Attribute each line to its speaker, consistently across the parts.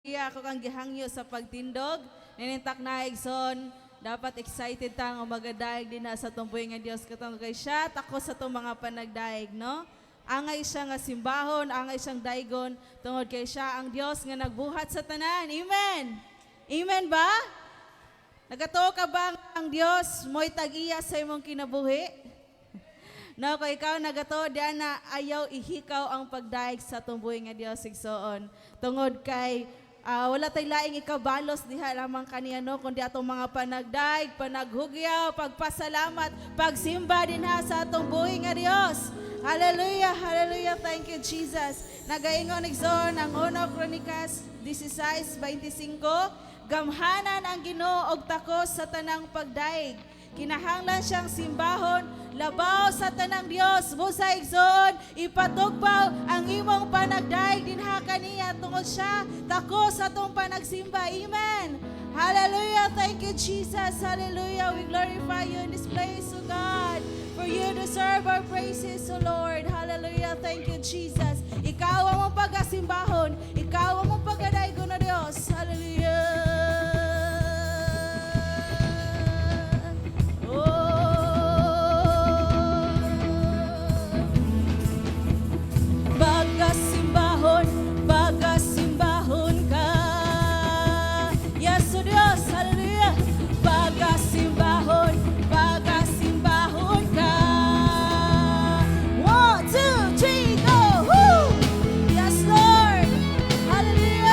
Speaker 1: Iya ako kang gihangyo sa pagtindog. Ninintak na igson. Dapat excited tang magadaig din na sa tumboy nga Dios katong kay siya tako sa tong mga panagdaig, no? Angay siya nga simbahon, angay siyang daigon tungod kay siya ang Dios nga nagbuhat sa tanan. Amen. Amen ba? Nagatuo ka ba ang Dios mo'y tag-iya sa imong kinabuhi? No, kung ikaw nagato, diyan na ayaw ihikaw ang pagdaig sa tumboy nga Dios igsoon. Tungod kay wala tay laing ikabalos diha lamang kaniya no kundi atong mga panagdaig, panaghugyaw, pagpasalamat, pagsimba din ha sa atong buhi nga Dios. Hallelujah, hallelujah. Thank you Jesus. Nagaingon igsoon ang 1 Crónicas 16:25, gamhanan ang Ginoo og takos sa tanang pagdaig. Kinahanglan siyang simbahon, labaw sa tanang Dios, busa igsoon, ipatugpaw ang imong panagdaig dinha kaniya tungod siya takos sa atong panagsimba. Amen. Hallelujah. Thank you Jesus. Hallelujah. We glorify you in this place, O God. For you deserve our praises, O Lord. Hallelujah. Thank you Jesus. Ikaw ang mong pagasimbahon, ikaw ang mong pagdaigon na Dios. Hallelujah. Pagkasimbahon, pagkasimbahon ka. Yes, O Dios, hallelujah. Pagkasimbahon, pagkasimbahon ka. 1, 2, 3, go! Woo! Yes, Lord, hallelujah.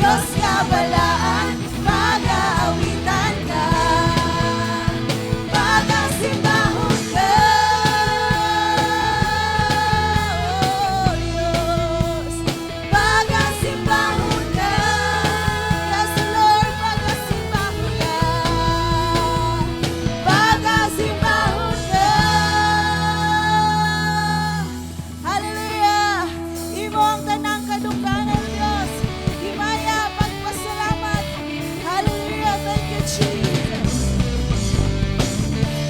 Speaker 1: Diyos nga balaan, mag-aawitan ka, mag-asimbahon ka, oh Diyos, mag-asimbahon ka, yes Lord, mag-asimbahon ka, mag-asimbahon ka. Hallelujah! Imo ang tanang kadungganan, Diyos. Himaya, pagpasalamat. Hallelujah! Thank you, Jesus.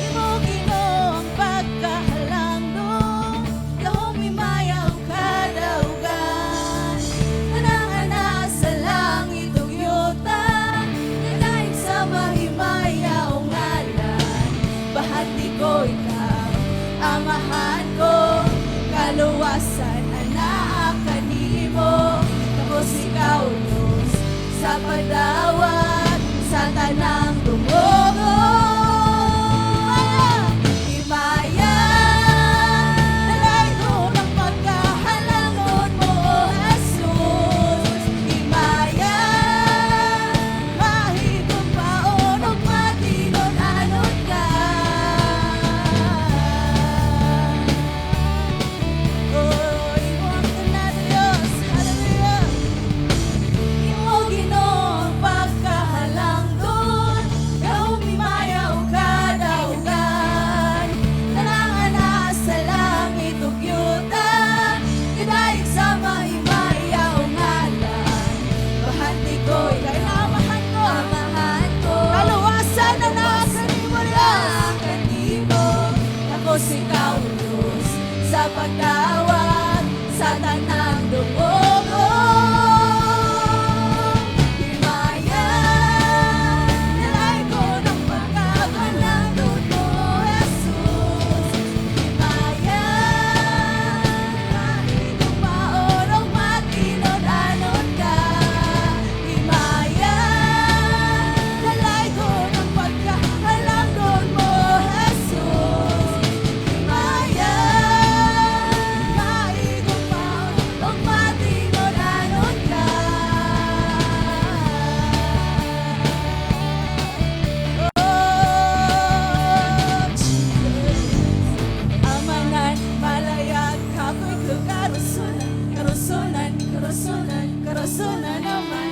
Speaker 1: Imo Ginoo ang pagkahalangdong, gahong himayaw kadaugan. Anang-ana sa langit ug yuta, nadaig sa mahimayaw ngalan. Bahati ko ikaw, amahan ko, kaluwasan, anak kanimo. Tapos ikaw, Diyos, sa pagdawat, sa tanang dumugo. Himaya, nalay ko ng pagkahalangon mo, Jesus. Himaya, mahigong paon ug matinon-anon ka. Oh, imo ang tanan, Diyos. Hallelujah. Imo Ginoo ang pagkahalangdon, gahong himayaw kadaugan. Tanang-ana sa langit ug yuta, gidayeg sa mahimayaw ngalan. Bahati ko, ikaw amahan ko, kaluwasan na nakanimo, Diyos. Tapos ikaw, Diyos, sa pagdawat, sa tanang dumugo. Himaya, nalay ko ng pagkahalangdon mo, Jesus. Himaya, mahigong paon ug matinon-anon ka. Himaya, nalay ko ng pagkahalangdon mo, Jesus. Himaya, mahigong paon ug matinon-anon ka. Oh, Jesus. Amanan, malayag, kako'y kagarusunan, karusunan, karusunan, karusunan, naman.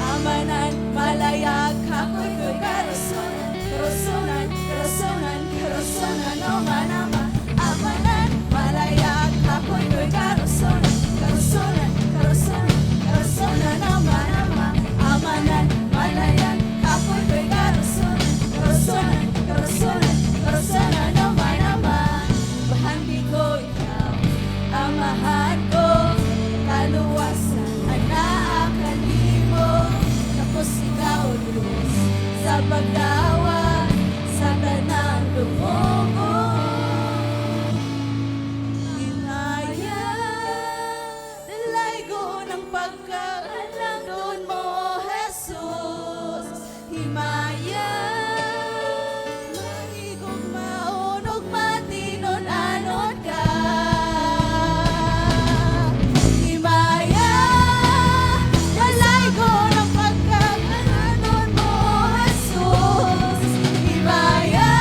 Speaker 1: Amanan, malayag, kako'y kagarusunan, karusunan, karusunan, karusunan, naman. Amanan, malayag, kako'y kagarusunan, karusunan, karusunan, karusunan, naman. Amanan, malayag, kako'y kagarusunan, karusunan, karusunan, karusunan, naman. Bahandi ko ikaw, amahan ko, kaluwasan, anak kanimo. Tapos ikaw, Diyos, sa pagdawa, sa tanang dumugo. Himaya, nalay ko ng pagkahalangdon mo, Jesus. Himaya, mahigong maon ug matinon-anon ka. Himaya, nalay ko ng pagkahalangdon mo, Jesus. Himaya,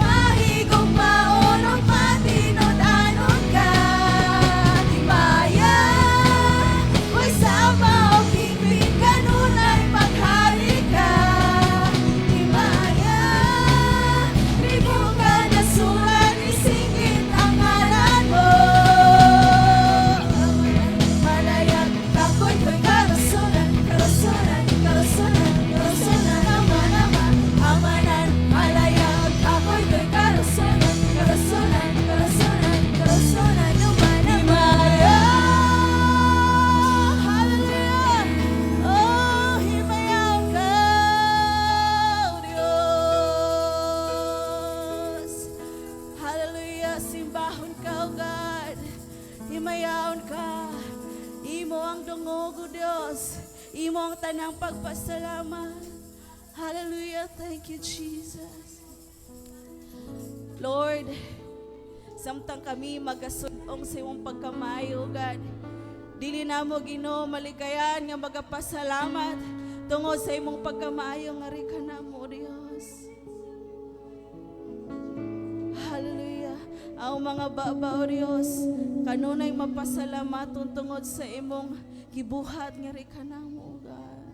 Speaker 1: mahigong maon ug matinon-anon ka. Himaya, way sama o higpit kanunay maghari ka. Himaya, libong ka na sulat, isingit ang ngalan mo. Malayag, kako'y karusunan, karusunan, karusunan, karusunan, naman. Amanan, malayag, kako'y karusunan, karusunan, karusunan, karusunan, naman. Himaya, hallelujah. Oh, himayaw ka, Diyos. Hallelujah, simbahon ka, O God. Himayaon ka. Imo ang dungog, O Diyos. Imo ang tanang pagpasalamat. Hallelujah, thank you, Jesus. Lord, samtang kami magasunong sa imong pagkamayo, God, Dili na mo Ginoo malikayan nga magapasalamat tungod sa imong pagkamaayo nga rin ka na mo, Dios. Hallelujah. Ang mga baba, O Dios, kanunay mapasalamat tungod sa imong gibuhat nga rin ka na mo, God.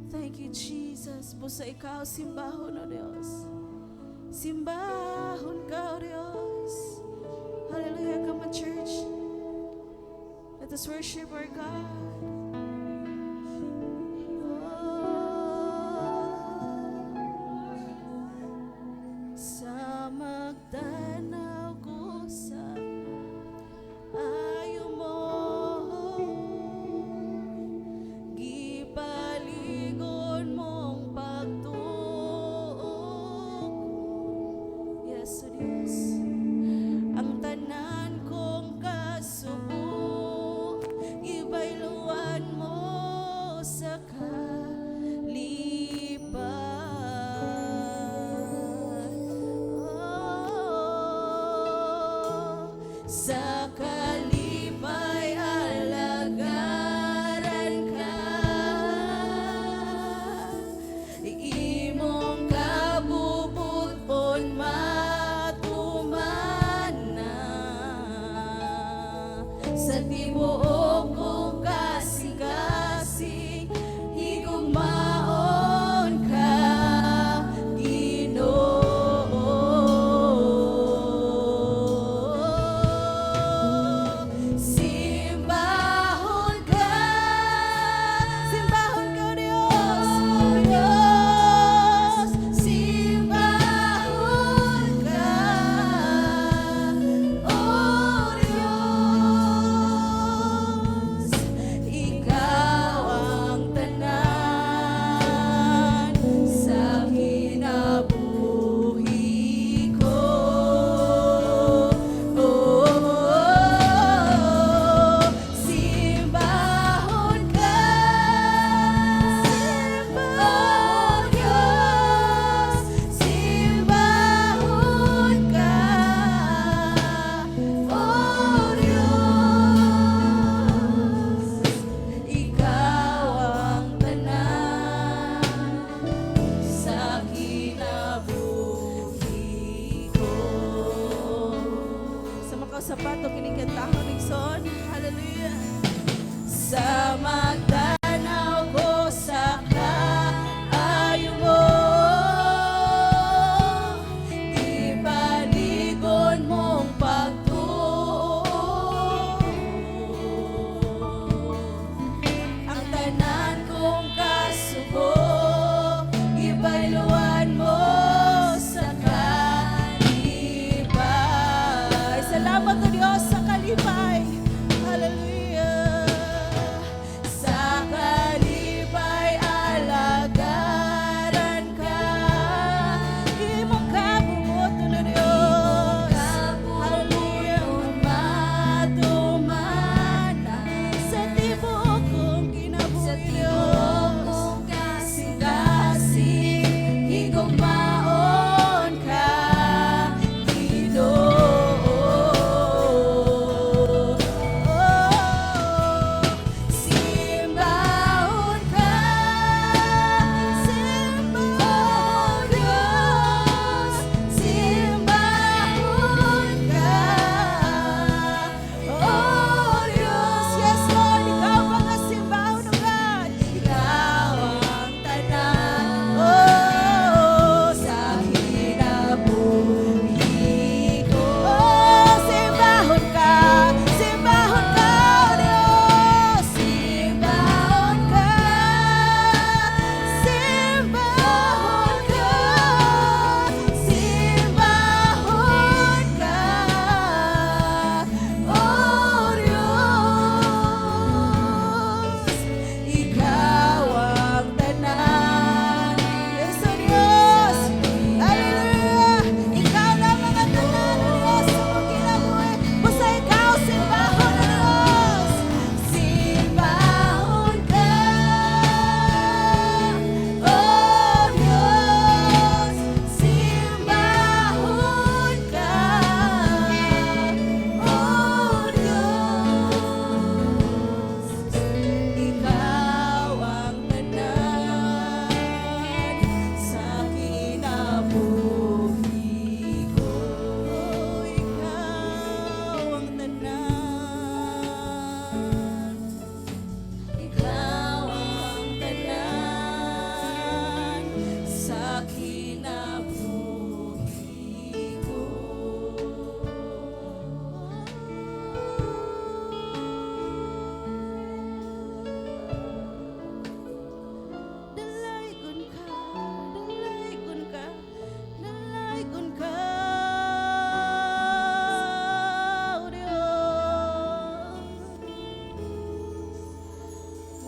Speaker 1: Thank you, Jesus. Busa ikaw, simbahon, O Dios. Simbahon ka, O Dios. Hallelujah. Come on, church. Let us worship our God. Sa magtanaw ko sa ayo mo, gipaligon mong pagtuog. Yes, O Dios. Ang tanan kong kasubo, ibayluwa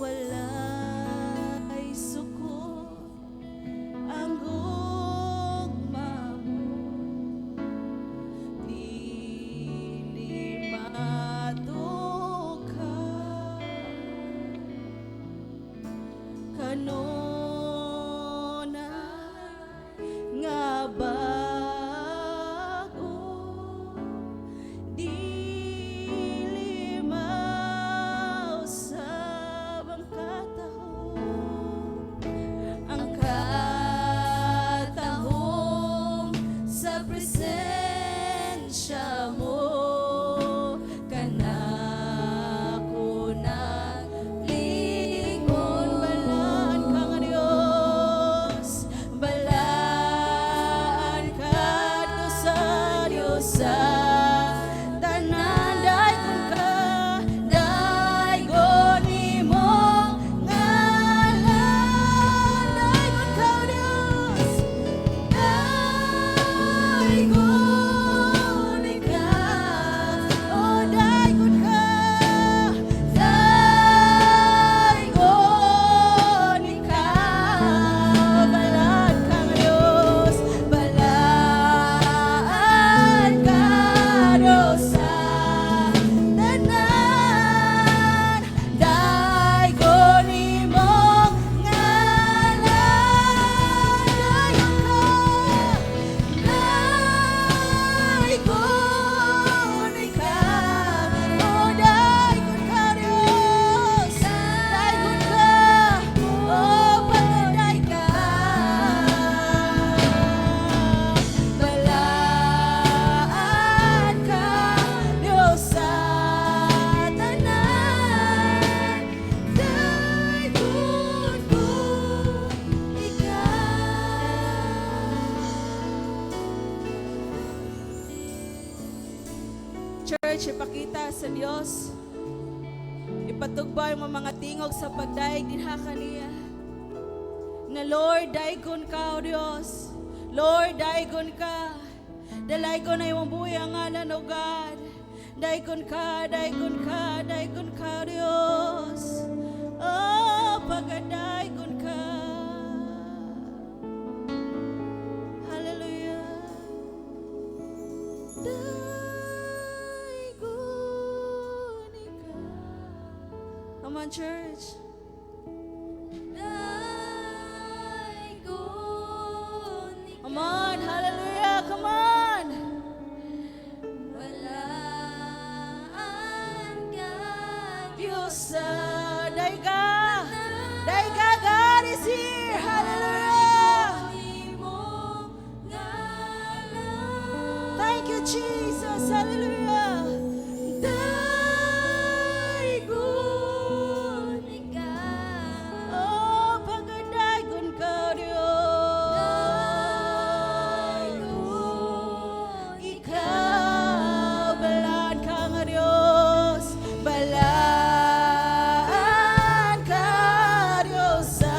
Speaker 1: walay suko ang gugma mo, dili matuka kanunay nga bago, dili mausab ang katahong sa presensya mo, kanako na lingon. Balaan ka nga Diyos, balaan ka to sa Diyos sa tanan. Dayon ka, dayon imong ngalan. Dayon ka Diyos, dayon ikaw, oh dayon ka, dayon ikaw. Balaan ka nga Diyos, balaan ka Diyos sa tanan. Dayon imong ngalan. Dayon ka, dayon ikaw, oh dayon ka Diyos, dayon ka, oh pagdaday ka. Balaan ka Diyos sa tanan. Dayon ko ikaw. Church, ipakita sa Dios, ipatugba yung mga tingog sa pagdaig dinha kaniya, na Lord, daigon ka, O Dios. Lord, daigon ka. Dalaygon na yung buhay ang ngalan, O God. Daigon ka, daigon ka, daigon ka, Dios. Oh, pagadaigon ka. Hallelujah. Daigon ikaw. Come on, church. Come on, hallelujah, come on. Diyos sa daiga. Daiga, God is here. Hallelujah. Thank you, Jesus. Hallelujah. Daigon ikaw. Oh, pagdaigon ka, Diyos. Ikaw, balaan ka nga Diyos. Balaan ka Diyos sa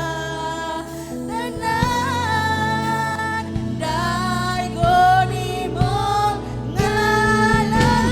Speaker 1: tanan. Daigon imong ngalan.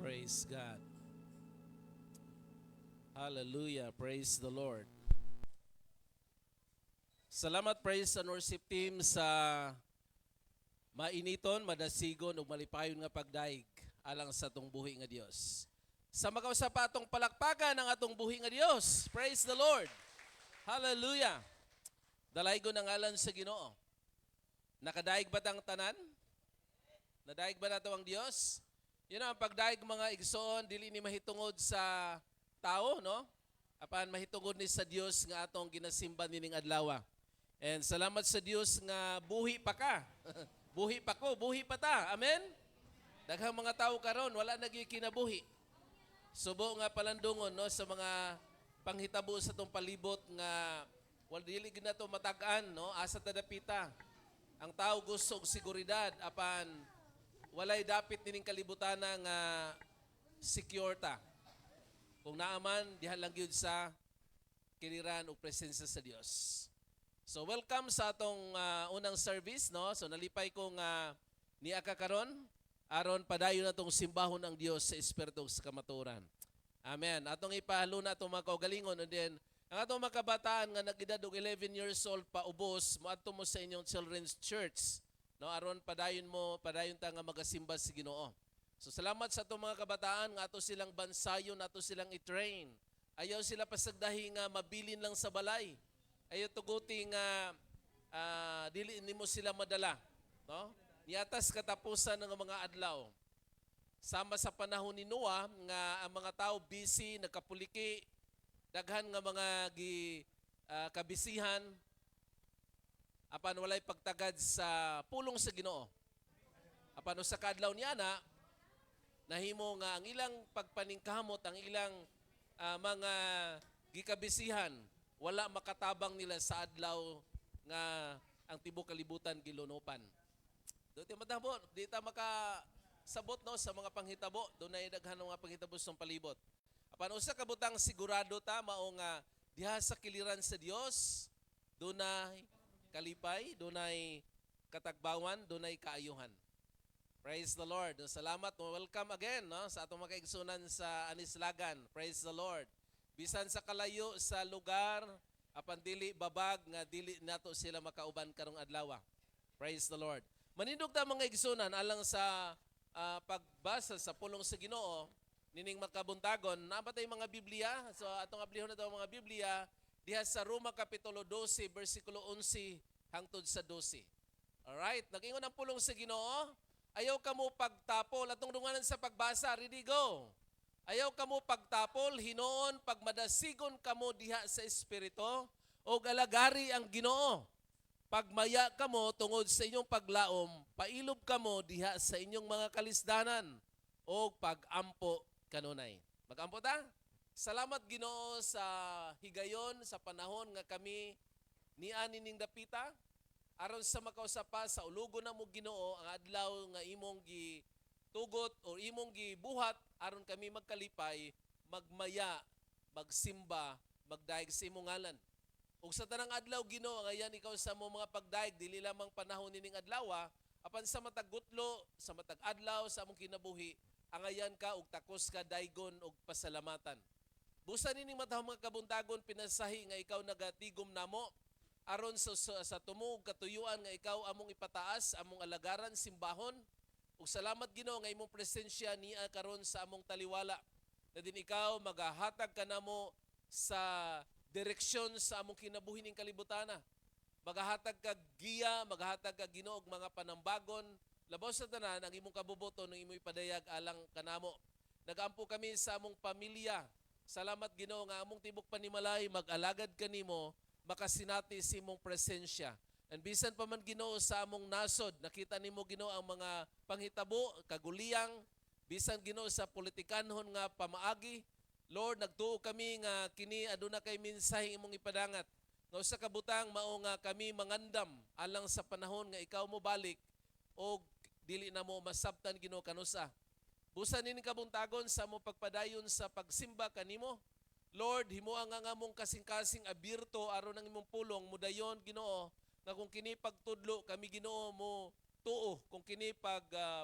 Speaker 2: Praise God. Hallelujah. Praise the Lord. Salamat praise and worship team sa mainiton, madasigon ug malipayon nga pagdaig alang sa atong buhi nga Dios. Sa makausap pa atong palakpakan ang atong buhi nga Dios. Praise the Lord. Hallelujah. Dalaygon ang ngalan sa Ginoo. Nakadaig ba tang tanan? Nadaig ba nato ang Dios? Yun ang pagdaig mga igsoon, dili ni mahitungod sa tao, no? Apan mahitungod ni sa Dios nga atong ginasimba nining adlaw. And salamat sa Dios nga buhi pa ka. Buhi pa ko, buhi pa ta. Amen? Daghang mga tao karon wala nagyoy kinabuhi. Subo nga palandungon no sa mga panghitabo sa tong palibot nga wala dili gyud nato matag-an no asa ta dapita. Ang tao gusto og seguridad apan walay dapit nining kalibutan nga secure ta. Kung naaman diha lang gyud sa kiliran ug presensya sa Dios. So welcome sa atong unang service no. So nalipay ko nga niya ka karon aron padayon natong simbahon ang Dios sa espiritu sa kamaturan. Amen. Atong ipahaluna atong mga kaugalingon and then ang atong mga kabataan nga nag-edad og 11 years old pa ubos moadto mo sa inyong children's church no aron padayon ta nga magasimba sa Ginoo. So salamat sa atong mga kabataan nga ato silang bansayon, ato silang i-train. Ayaw sila pasagdahi nga mabilin lang sa balay. Ayaw tuguti nga dili nimo sila madala, no? Niatas katapusan ng mga adlaw. Sama sa panahon ni Noah nga ang mga tao busy, nagkapuliki, daghan nga mga kabisihan apan walay pagtagad sa pulong sa Ginoo. Apan usa ka adlaw niya nahimo nga ang ilang pagpaningkamot, ang ilang mga gikabisihan wala makatabang nila sa adlaw nga ang tibuok kalibutan gilunupan. Do ti matabo, di ta makasabot no sa mga panghitabo, dunay daghan nga panghitabo sa palibot. Apan usa ka butang sigurado ta mao nga diha sa kiliran sa Dios dunay kalipay, dunay katagbawan, dunay kaayuhan. Praise the Lord. Salamat. Welcome again no sa atong mga kaigsunan sa Anislagan. Praise the Lord. Bisan sa kalayo sa lugar, apan dili babag nga dili nato sila makauban karong adlaw. Praise the Lord. Manindog ta mga igsunan alang sa pagbasa sa pulong sa Ginoo nining makabuntagon nabatay mga Biblia. So atong ablihon na daw mga Biblia diha sa Roma kapitulo 12 bersikulo 11 hangtod sa 12. Alright, nag-ingon ang pulong sa Ginoo. Ayaw ka mo pagtapol atong dunganan sa pagbasa. Ready go. Ayaw kamo pagtapol, hinoon, pagmadasigon kamo diha sa Espiritu, o galagari ang Ginoo. Pagmaya kamo tungod sa inyong paglaom, pailob kamo diha sa inyong mga kalisdanan, o pagampo kanunay. Magampo ta? Salamat Ginoo sa higayon, sa panahon nga kami niani ning dapita, aron sa makausapa sa ulugo na mo Ginoo, ang adlaw nga imong tugot o imong gibuhat aron kami magkalipay, magmaya, magsimba, magdaig sa imong ngalan. Ug sa tanang adlaw Ginoo, ngayon ikaw sa mo mga pagdaig dili lamang panahon nining adlaw, apan sa matag gutlo, sa matag adlaw sa among kinabuhi, angayan ka ug takos ka daygon ug pasalamatan. Busa nining matahong mga kabuntagon pinasahi nga ikaw nagatigom namo aron sa tumog katuyuan nga ikaw among ipataas, among alagaran simbahon. Ug salamat Ginoo nga imong presensya niya karon sa among taliwala. Na din ikaw magahatag kanamo sa direksyon sa among kinabuhi ning kalibutana. Magahatag kag giya, magahatag kag Ginoo og mga panambagon, labaw sa tanan ang imong kabubuton ng imong ipadayag alang kanamo. Nagampo kami sa among pamilya. Salamat Ginoo nga among tibok panimalay mag-alagad kanimo, makasinati sa imong presensya. And bisan pa man Ginoo sa among nasod, nakita nimo Ginoo ang mga panghitabo, kaguliyang, bisan Ginoo sa politikanhon nga pamaagi. Lord, nagtuo kami nga kini aduna kay mensahe imong ipadangat. Nga usa ka butang mao nga kami mangandam alang sa panahon nga ikaw mo balik o dili na mo masabtan Ginoo kanusa. Busan nining kabuntagon sa among pagpadayon sa pagsimba kanimo. Lord, himuang nga among kasing-kasing abierto aron ang imong pulong mudayon Ginoo nga kung kini pagtudlo kami Ginoo mo tuo, kung kini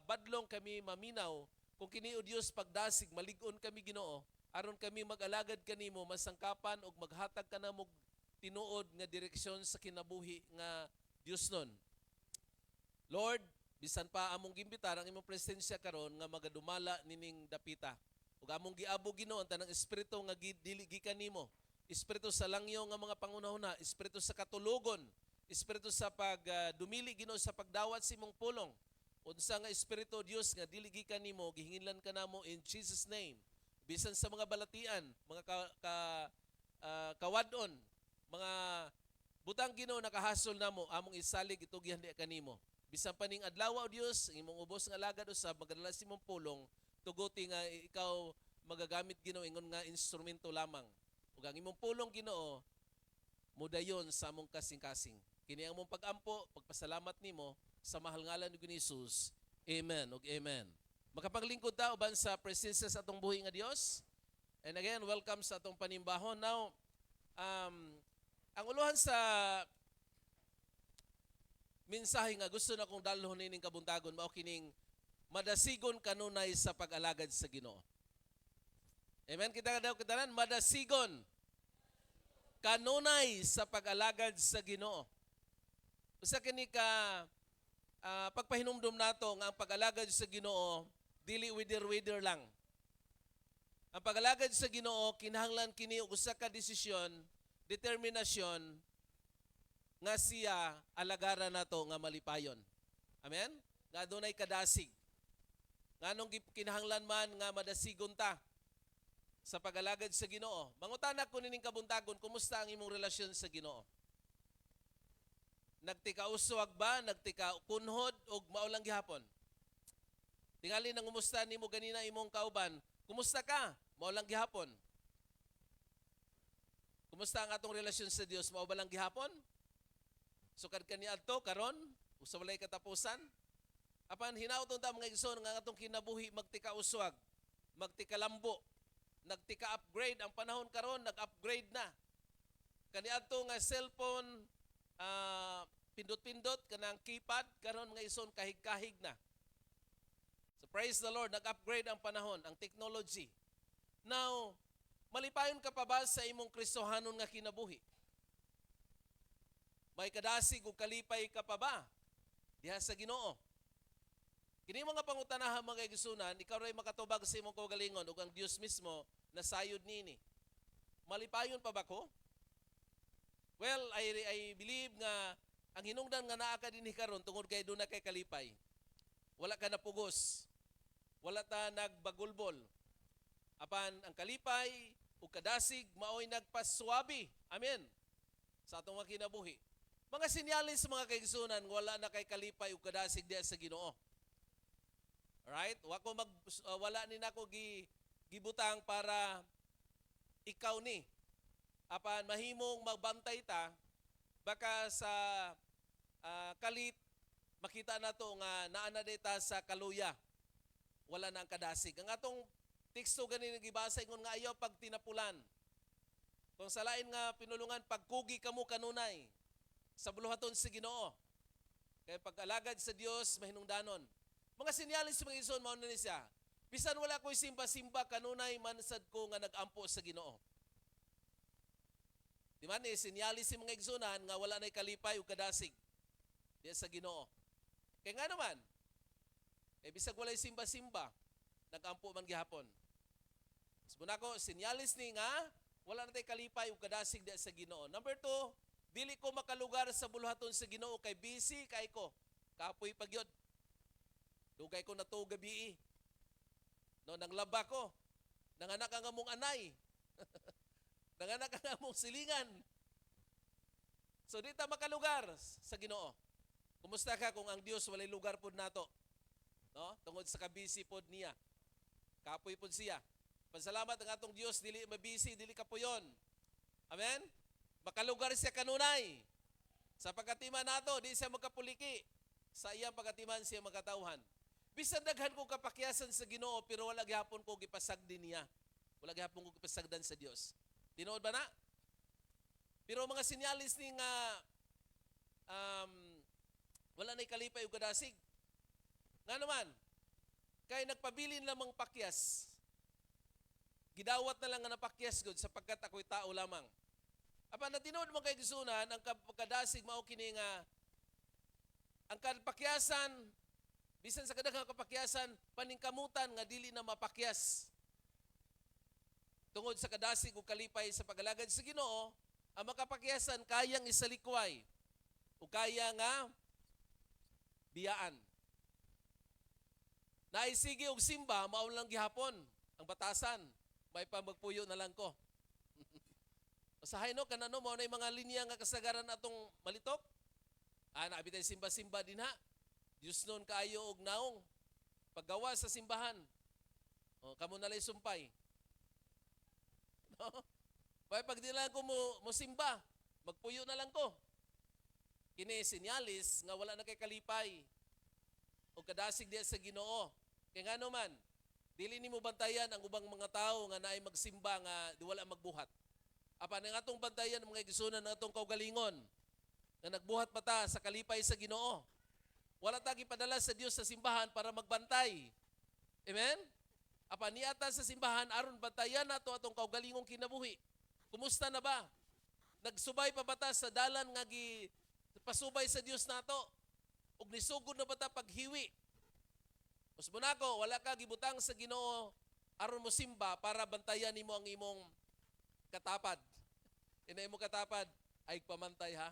Speaker 2: badlong kami maminaw, kung kini o Dios pagdasig malig-on kami Ginoo aron kami mag-alagad kanimo masangkapan ug maghatag kana mo tinuod nga direksyon sa kinabuhi nga Dios nun. Lord, bisan pa among gimbitar ang imong presensya karon nga magadumala nining dapita. Ug among giabo Ginoo ang tanang espiritu nga dili gikan nimo. Espiritu sa langyo nga mga pangunahuna, espiritu sa katulogon, espiritu sa dumili Ginoo sa pagdawat sa imong pulong. Unsa nga espiritu Dios nga dili gikan nimo, gihinginlan ka namo in Jesus name. Bisan sa mga balatian, mga kawadon, mga butang Ginoo nakahasol namo among isalig itugyan di kanimo. Bisan paning adlaw o Dios, imong ubos nga alagad usab magadala sa imong pulong, tuguti nga ikaw magagamit Ginoo ingon nga instrumento lamang. Ug ang imong pulong Ginoo mudayon sa among kasing-kasing. Kini ang mong pag-ampo, pagpasalamat nimo sa mahal ngalan ni Jesus. Amen ug amen. Makapaglingkod ta uban sa presensya sa atong buhi nga Dios. And again, welcome sa atong panimbahon. Now, ang uluhan sa mensahe nga gusto na kong dalhon nining kabuntagon mao kining madasigon kanunay sa pag-alagad sa Ginoo. Amen. Kita daw kitanan madasigon kanunay sa pag-alagad sa Ginoo. Usa kini ka pagpahinumdum nato nga ang pag-alagad sa Ginoo dili wither lang. Ang pag-alagad sa Ginoo kinahanglan kini og usa ka desisyon, determinasyon nga siya alagaran nato nga malipayon. Amen? Nga adunay kadasig. Nganong kinahanglan man nga madasigon ta sa pag-alagad sa Ginoo. Mangutana ko nining kabuntagon, kumusta ang imong relasyon sa Ginoo? Nagtikauswag ba, nagtikakunhod og maulang gihapon? Tingali nang kumusta nimo ganina imong kauban, kumusta ka? Maulang gihapon. Kumusta ang atong relasyon sa Dios? Mao ba lang gihapon? Sukad kaniadto karon usa walay katapusan? Apan hinaut ta mga igsoon nga atong kinabuhi magtikauswag, magtikalambo, nagtika-upgrade ang panahon karon, nag-upgrade na. Kaniadto nga cellphone pindot-pindot kanang keypad karon nga ison kahig-kahig na. So praise the Lord, nag-upgrade ang panahon, ang technology. Now, malipayon ka pa ba sa imong Kristohanon nga kinabuhi? May kadasig o kalipay ka pa ba diha sa Ginoo? Kini mga pangutanahan mga igsunan, ikaw ray makatubag sa imong kaugalingon ug ang Dios mismo nasayod nini. Malipayon pa ba ko? Well, I believe nga ang hinungdan nga naa ka dinhi karon tungod kay dunay kay kalipay. Wala ka napugos. Wala ta nagbagulbol. Apan ang kalipay ug kadasig maoy nagpaswabi. Amen. Sa atong mga kinabuhi. Mga sinyalis mga kaigsunan wala na kay kalipay ug kadasig diha sa Ginoo. Alright? Wala ni nako gibutang para ikaw ni. Apan mahimong magbantay ta baka sa kalit makita nato nga naa na data sa kaluya. Wala na ang kadasig. Ang atong teksto ganin gibasa ingon nga ayaw pag tinapulan. Kung sa lain nga pinulungan pagkugi kamo kanunay sa buluhaton sa Ginoo. Kaya pag-alagad sa Dios mahinungdanon. Mga sinyalis mga ison mao na ni siya. Bisan wala ko'y simba-simba kanunay mansad ko nga nagampo sa Ginoo. Di man sinyalis si mga igsunan nga wala na'y kalipay o kadasig diya sa Ginoo. Kaya nga naman, bisag walay simba-simba, nagampo man gihapon. Sabuna ko, sinyalis ni nga wala na tayo kalipay o kadasig diya sa Ginoo. Number 2, dili ko makalugar sa buluhaton sa Ginoo kay busy kay ko. Kapoy pagyod. Dugay ko na to gabi. No, nanglaba ko. Nanganak ang among anay. Nanganak ang among silingan. So di ta makalugar sa Ginoo. Kumusta ka kung ang Dios walay lugar pod nato? No? Tungod sa kabisi pod niya. Kapoy pod siya. Pasalamat ang atong Dios dili mabisi, dili kapuyon. Amen. Makalugar siya kanunay. Sa pagkatiman nato, di siya magkapuliki. Sa iyang pagkatiman siya magkatawhan. Bisan daghan ko kapakyasan sa Ginoo pero wala gihapon ko gipasagdi niya. Wala gihapon ko gipasagdan sa Dios. Tinuod ba na? Pero mga sinyalis ni nga wala na'y kalipay o kadasig. Nga naman, Kay nagpabilin lamang pakyas. Gidawat na lang nga napakyas gud sapagkat ako'y tao lamang. Apan na tinuod mo kay gisunan, ang pagkadasig mao kini nga ang kapakyasan, bisan sa kadaghang kapakyasan, paningkamutan nga dili na mapakyas. Tungod sa kadasig o kalipay sa pagalagad sa Ginoo, ang makapakyasan kayang isalikway o kaya nga biyaan. Naisigi og simba, mao lang gihapon ang batasan. May pa magpuyo na lang ko. Usahay no kanano mo na yung mga linya nga kasagaran atong malitok. Naabitay simba-simba din ha. Diyos nun kaayo og naong. Paggawa sa simbahan. Kamo nalay sumpay. No? May pag di lang ko mo simba, magpuyo na lang ko. Kini sinyalis nga wala na kay kalipay. O kadasig diya sa Ginoo. Kaya nga naman, dili nimo bantayan ang ubang mga tao nga naay magsimba nga di wala magbuhat. Apan ang atong bantayan mga igsunan ng atong kaugalingon nga nagbuhat pa ta sa kalipay sa Ginoo. Wala ta gipadala sa Dios sa simbahan para magbantay. Amen? Apan niata sa simbahan aron bantayan nato atong kaugalingong kinabuhi. Kumusta na ba? Nagsubay pa ba ta sa dalan nga pasubay sa Dios nato? Ug nisugod na ba ta paghiwi? Usbo nako, wala ka gibutang sa Ginoo aron mo simba para bantayan nimo ang imong katapad. Ina imo katapad ay pamantay ha.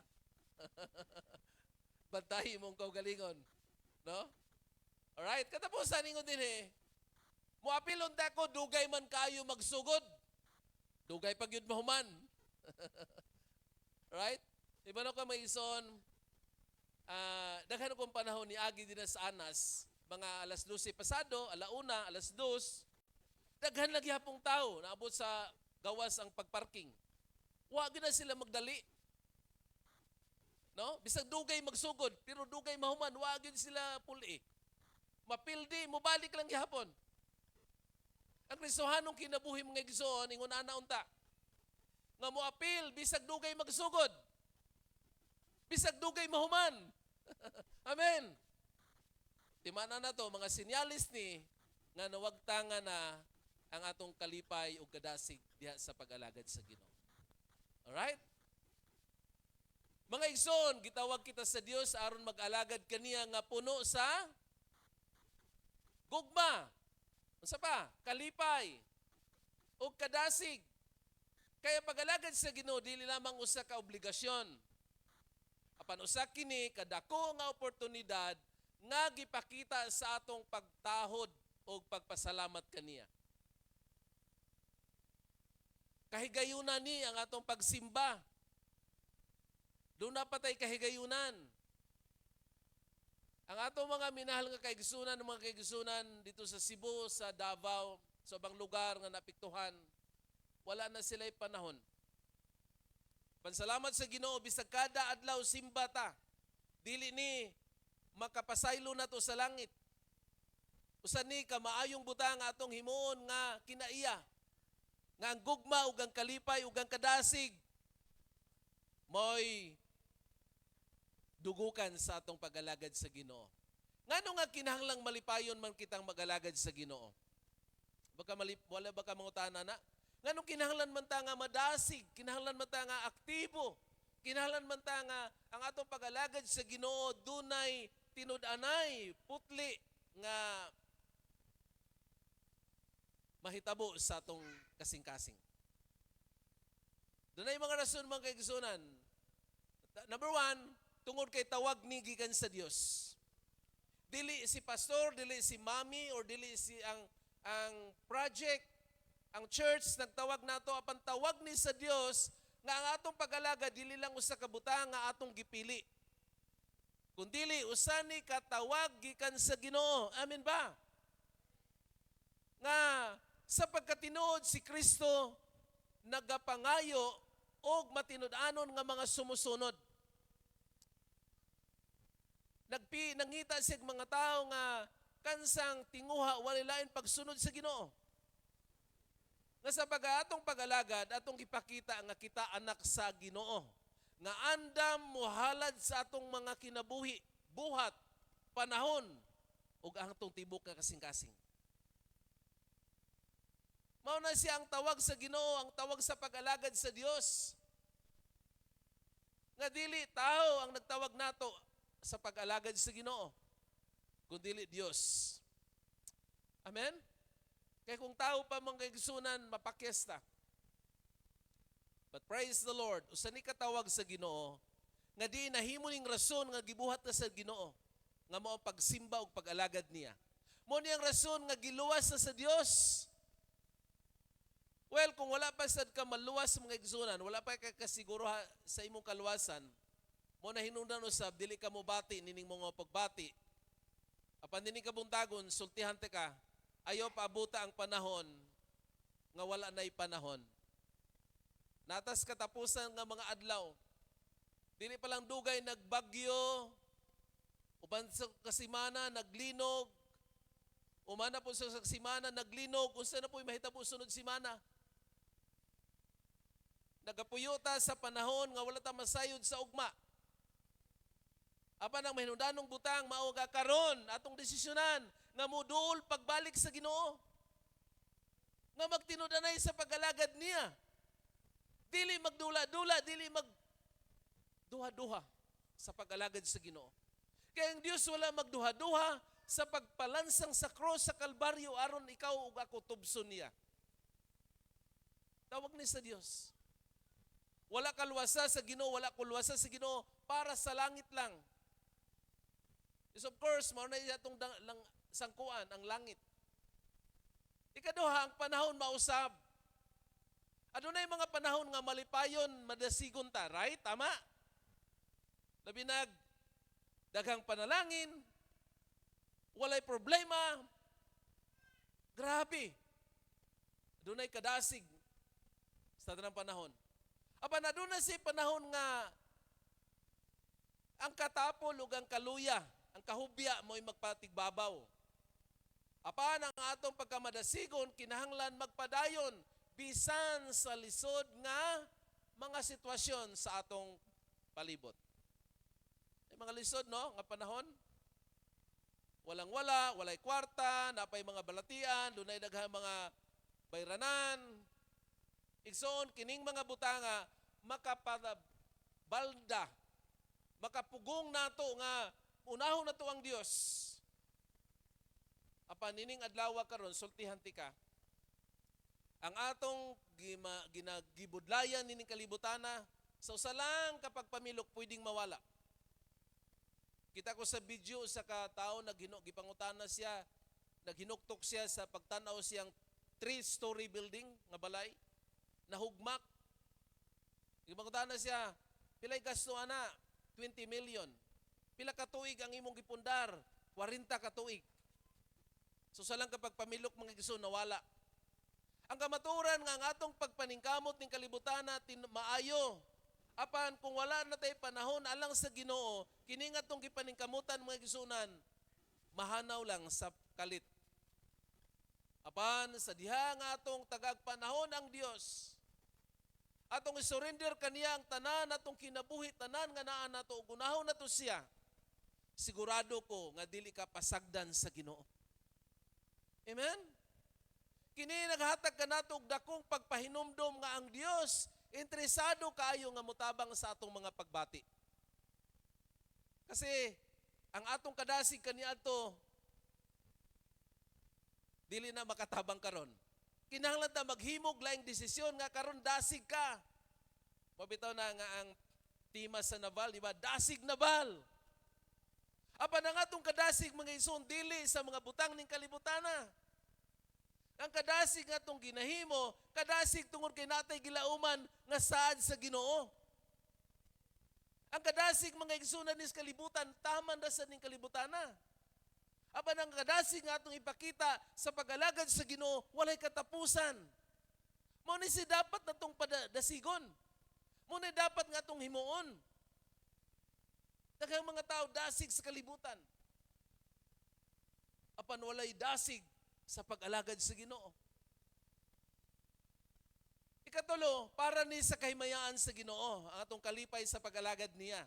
Speaker 2: Bantay mong kaugalingon, no? Alright, katapusan ningon din Muapilon ta ko dugay man kayo magsugod. Dugay pag yun mahuman. Right? Iba na ko may ison, daghan kong panahon ni Agi din sa Anas, mga alas 12 pasado, alauna, alas 2, daghan lagi hapong tao, naabot sa gawas ang pagparking. Wa na sila magdali. No? Bisag dugay magsugod, pero dugay mahuman, wa gyud sila puli. Mapildi, mubalik lang gihapon. Ang Kristohanong kinabuhi mga igsoon, ingon ana unta. Nga mo apil, bisag dugay magsugod. Bisag dugay mahuman. Amen. Timana na to, mga sinyalis ni, nga nawagtanga na ang atong kalipay o kadasig diha sa pag-alagad sa Ginoo. Alright? Mga igsoon, gitawag kita sa Dios aron mag-alagad kaniya nga puno sa gugma. Unsa pa? Kalipay o kadasig. Kaya pag-alagad sa Ginoo dili lamang usa ka obligasyon. Apan usa kini kadako nga oportunidad nga gipakita sa atong pagtahod o pagpasalamat kaniya. Kahigayunan ni ang atong pagsimba. Doon na patay kahigayunan. Ang atong mga minahal nga kaigsunan, mga kaigsunan dito sa Cebu, sa Davao, sa ibang lugar nga napiktuhan, wala na sila'y panahon. Pansalamat sa Ginoo bisag kada adlaw simba ta. Dili ni makapasaylo na to sa langit. Usa ni ka maayong butang atong himuon nga kinaiya. Nga ang gugma ug ang kalipay ug ang kadasig mo'y dugukan sa atong pag-alagad sa Ginoo. Ngano nga kinahanglang malipayon man kitang mag-alagad sa Ginoo? Wala baka mangutana na? Ngano kinahanglan man ta nga madasig, kinahanglan man ta nga aktibo, kinahanglan man ta nga ang atong pag-alagad sa Ginoo dunay tinud-anay, putli nga mahitabo sa atong kasing-kasing. Dunay mga rason mga kaigsunan. Number 1, tungod kay tawag ni gikan sa Dios. Dili si pastor, dili si mami, or dili si ang project, ang church nagtawag nato apan tawag ni sa Dios nga ang atong pag-alaga dili lang usa ka butang nga atong gipili. Kundili usa ni katawag gikan sa Ginoo. Amen ba? Nga sa pagkatinuod si Kristo nagapangayo og matinud-anon nga mga sumusunod. Nangita sig mga tao nga kansang tinguha walay lain pagsunod sa Ginoo. Nga sa atong pag-alagad atong gipakita nga kita anak sa Ginoo. Nga andam muhalad sa atong mga kinabuhi, buhat, panahon ug ang atong tibok nga kasing-kasing. Mao na siya ang tawag sa Ginoo, ang tawag sa pag-alagad sa Dios. Nga dili tao ang nagtawag nato sa pag-alagad sa Ginoo, kundi Dios. Amen? Kaya kung tao pa mga igsunan, mapakyesta. But praise the Lord, usa ni katawag sa Ginoo, nga di nahimo ning rason nga gibuhat na sa Ginoo, nga mao pagsimba ug pag-alagad niya. Mo niyang rason nga giluwas na sa Dios. Well, kung wala pa sad ka maluwas mga igsunan, wala pa ka kasiguro sa imong kaluwasan, mo na hinungdan usab dili ka mo bati nining mga pagbati. Apan dinhi ka buntagon, sultihan te ka, ayaw paabuta ang panahon nga wala na'y panahon. Natas katapusan nga mga adlaw, dili pa lang dugay nagbagyo, uban sa kasimana naglinog, umana po sa simana naglinog, unsa na po mahitabo sunod simana. Nagapuyota sa panahon nga wala ta masayod sa ugma. Apan ang mahinungdanong butang mao ga karon atong desisyonan nga moduol pagbalik sa Ginoo. Nga magtinud-anay sa pag-alagad niya. Dili magdula-dula, dili magduha-duha sa pag-alagad sa Ginoo. Kaya ang Dios wala magduha-duha sa pagpalansang sa cross sa Kalbaryo aron ikaw ug ako tubson niya. Tawag ni sa Dios. Wala kaluwasa sa Ginoo, wala kuluwasa sa Ginoo para sa langit lang. Yes, of course, mao na itong sangkuan ang langit. Ikaduha, ang panahon mausab. Adunay mga panahon nga malipayon, madasigon ta, right? Tama? Labi daghang panalangin, walay problema. Grabe. Adunay kadasig sa tanang panahon. Aba na doon na si panahon nga ang katapol ug ang kaluya, ang kahubya mo'y magpatigbabaw. Apan ang atong pagkamadasigon, kinahanglan magpadayon bisan sa lisod nga mga sitwasyon sa atong palibot. May mga lisod, no? Nga panahon. Walang-wala, walay kwarta, napay mga balatian, dunay daghang mga bayranan. Igsoon, kining mga butanga, makapabalda, makapugong nato nga unahon nato ang Dios. Apan nining adlaw karon sultihan ti ka. Ang atong ginagibudlayan nining kalibutana sa usa lang kapag pamilok pwedeng mawala. Kita ko sa video sa katao gipangutana siya, naghinuktok siya sa pagtanaw siyang 3-story building nga balay, nahugmak. Gipangutana siya, pilay gasto ana? 20 million. Pila ka tuig ang imong gipundar? 40 ka tuig. So sa lang kapag pamilok mga igsoon nawala. Ang kamaturan nga ang atong pagpaningkamot ning kalibutan natin maayo. Apan kung wala na tay panahon alang sa Ginoo, kini nga tong gipaningkamutan mga igsunan, mahanaw lang sa kalit. Apan sa diha nga atong tagag panahon ang Dios, atong isurrender kaniya ang tanan, atong kinabuhi tanan nga naa nato ug gunahon nato siya, sigurado ko nga dili ka pasagdan sa Ginoo. Amen? Kini naghatag ka nato og dakong pagpahinumdom nga ang Dios interesado kaayo nga mutabang sa atong mga pagbati. Kasi ang atong kadasig kaniadto dili na makatabang karon. Kinahanglan ta maghimog laing desisyon nga karon dasig ka. Mabitaw na nga ang tema sa Naval, di ba? Dasig Naval. Apan ang atong kadasig mga igsoon dili sa mga butang ning kalibutana. Ang kadasig nga itong ginahimo, kadasig tungod kay natay gilauman nga saad sa Ginoo. Ang kadasig mga igsunan nis kalibutan, taman ra sa ning kalibutana. Apan ang kadasig nga itong ipakita sa pag-alagad sa Ginoo, walay katapusan. Mao ni si dapat na itong padasigon. Mao ni dapat nga itong himuon. Daghang mga tao dasig sa kalibutan. Apan walay dasig sa pag-alagad sa Ginoo. Ikatulo, para ni sa kahimayaan sa Ginoo, ang atong kalipay sa pag-alagad niya.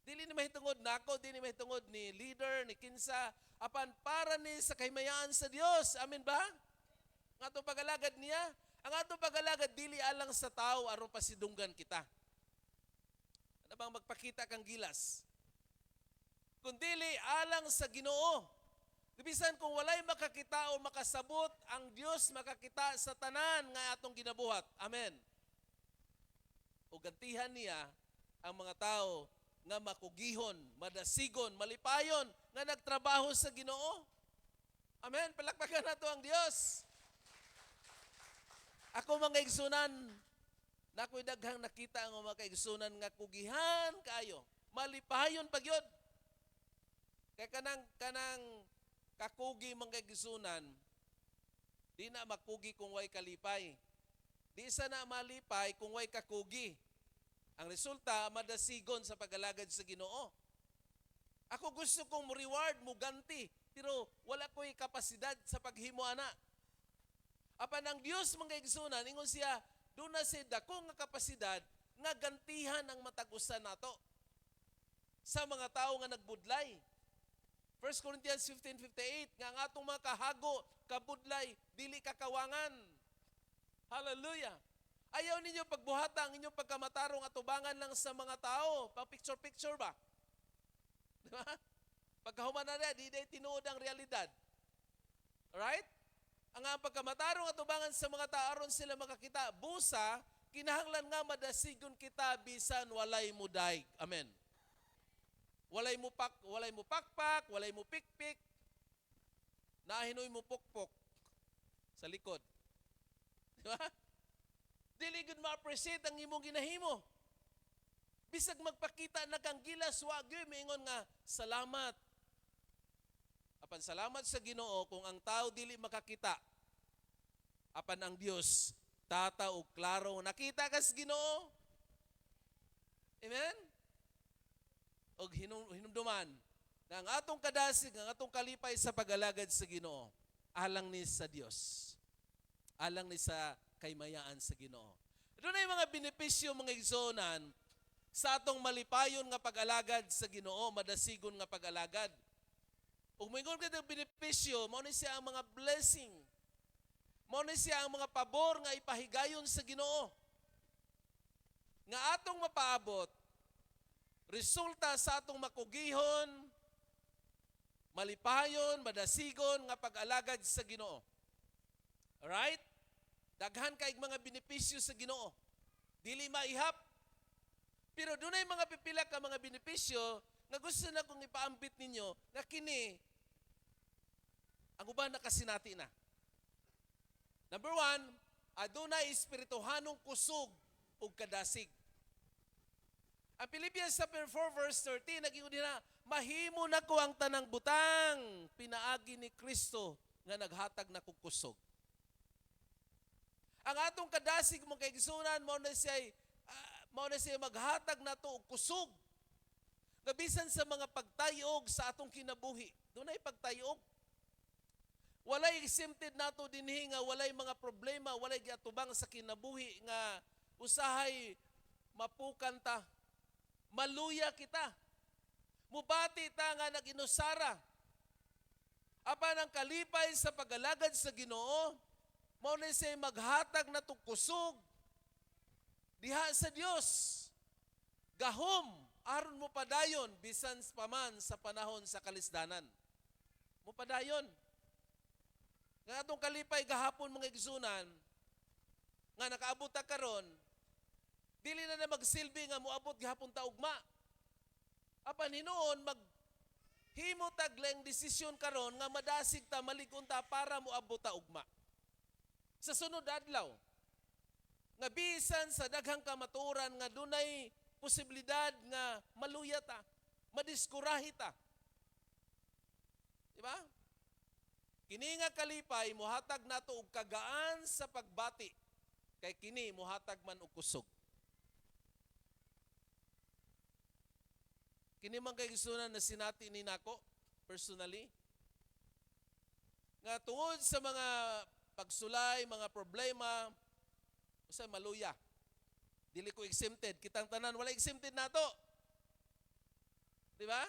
Speaker 2: Dili ni mahitungod nako, dili ni mahitungod ni leader, ni kinsa, apan para ni sa kahimayaan sa Dios. Amen ba? Ang atong pagalagad niya, ang atong pagalagad dili alang sa tao aron pasidunggan kita. Ano bang magpakita kang gilas? Kundili alang sa Ginoo. Bisan kung walay makakita o makasabot, ang Dios makakita sa tanan nga atong ginabuhat. Amen. O gantihan niya ang mga tao nga makugihon, madasigon, malipayon, nga nagtrabaho sa Ginoo. Amen. Palakpakan nato ang Dios. Ako mga igsunan, nako'y daghang nakita ang mga kaigsunan nga kugihan kayo. Malipayon pagyod. Kaya kanang kakugi mga kaigsunan, di na makugi kung way kalipay. Di sa na malipay kung way kakugi. Ang resulta, madasigon sa pag-alagad sa Ginoo. Ako gusto kong mo reward, mo ganti, pero wala ko'y kapasidad sa paghimo ana. Apan ang Dios mga igsunan, ingon siya, doon na siya dako nga kapasidad nga gantihan ang matagusan nato sa mga tao nga nagbudlay. 1 Corinthians 15:58, nga ang atong mga kahago, kabudlay, dili kakawangan. Hallelujah. Ayaw ninyo pagbuhata ang inyong pagkamatarong atubangan lang sa mga tao. Pang picture-picture ba? Di ba? Pagkahuman na rin, di tinuod ang realidad. Alright? Ang pagkamatarong atubangan sa mga tao, aron sila makakita. Busa, kinahanglan nga madasigon kita bisan walay mo daig. Amen. Walay mo pakpak, walay mo pikpik. Nahinoy mo pukpok sa likod. Di ba? Dili gud ma-appreciate ang imong ginahimo. Bisag magpakita na kang gilas, wa gyud maingon nga salamat. Apan salamat sa Ginoo kung ang tao dili makakita. Apan ang Dios tata og klaro nakita kas Ginoo. Amen. Og hinumduman na ang atong kadasig, ang atong kalipay sa pag-alagad sa Ginoo alang ni sa Dios. Alang ni sa kaymayaan sa Ginoo. Doon na yung mga benepisyo, mga igsonan, sa atong malipayon nga pag-alagad sa Ginoo, madasigon nga pag-alagad. Ug mayroon ka ng benepisyo, mao ni siya ang mga blessing. Mao ni siya ang mga pabor nga ipahigayon sa Ginoo. Nga atong mapaabot, resulta sa atong makugihon, malipayon, madasigon nga pag-alagad sa Ginoo. Alright? Daghan kaig mga benepisyo sa Ginoo. Dili maihap. Pero doon ay mga pipila ka mga benepisyo nga gusto na kong ipaambit ninyo na kini ang uban na kasinati na. Number 1, adunay espirituhanong kusog ug kadasig. Ang Philippians 4 verse 13 nag-ingon na, mahimo na ko ang tanang butang pinaagi ni Kristo nga naghatag na kog kusog. Ang atong kadasig mga kaigsunan, mao na siya maghatag na to og kusog. Gabisan sa mga pagtayog sa atong kinabuhi. Dunay pagtayog. Walay exempted nato dinhi nga walay mga problema, walay giatubang sa kinabuhi nga usahay mapukan ta. Maluya kita. Mubati ta nga naginusara. Apan ang kalipay sa pag-alagad sa Ginoo, mao na siya maghatag na kusog diha sa Dios. Gahom aron mo padayon bisan paman sa panahon sa kalisdanan. Mo padayon. Nga atong kalipay gahapon mga igsunan nga nakaabot ta karon, dili na magsilbi nga moabot gihapon ta ugma. Apan hinuon himo tag laing desisyon karon nga madasig ta malig-on ta para moabot ta ugma. Sa sunod adlaw, nga bisan sa daghang kamaturan nga dunay posibilidad nga maluya ta, madiskurahi ta. Di ba? Kini nga kalipay, muhatag nato og kagaan sa pagbati. Kay kini muhatag man og kusog. Kini man kay gisunan na sinati ni nako, personally, nga tungod sa mga pagsulay, mga problema, usay maluya. Dili ko exempted. Kitang tanan, wala exempted nato. Di ba?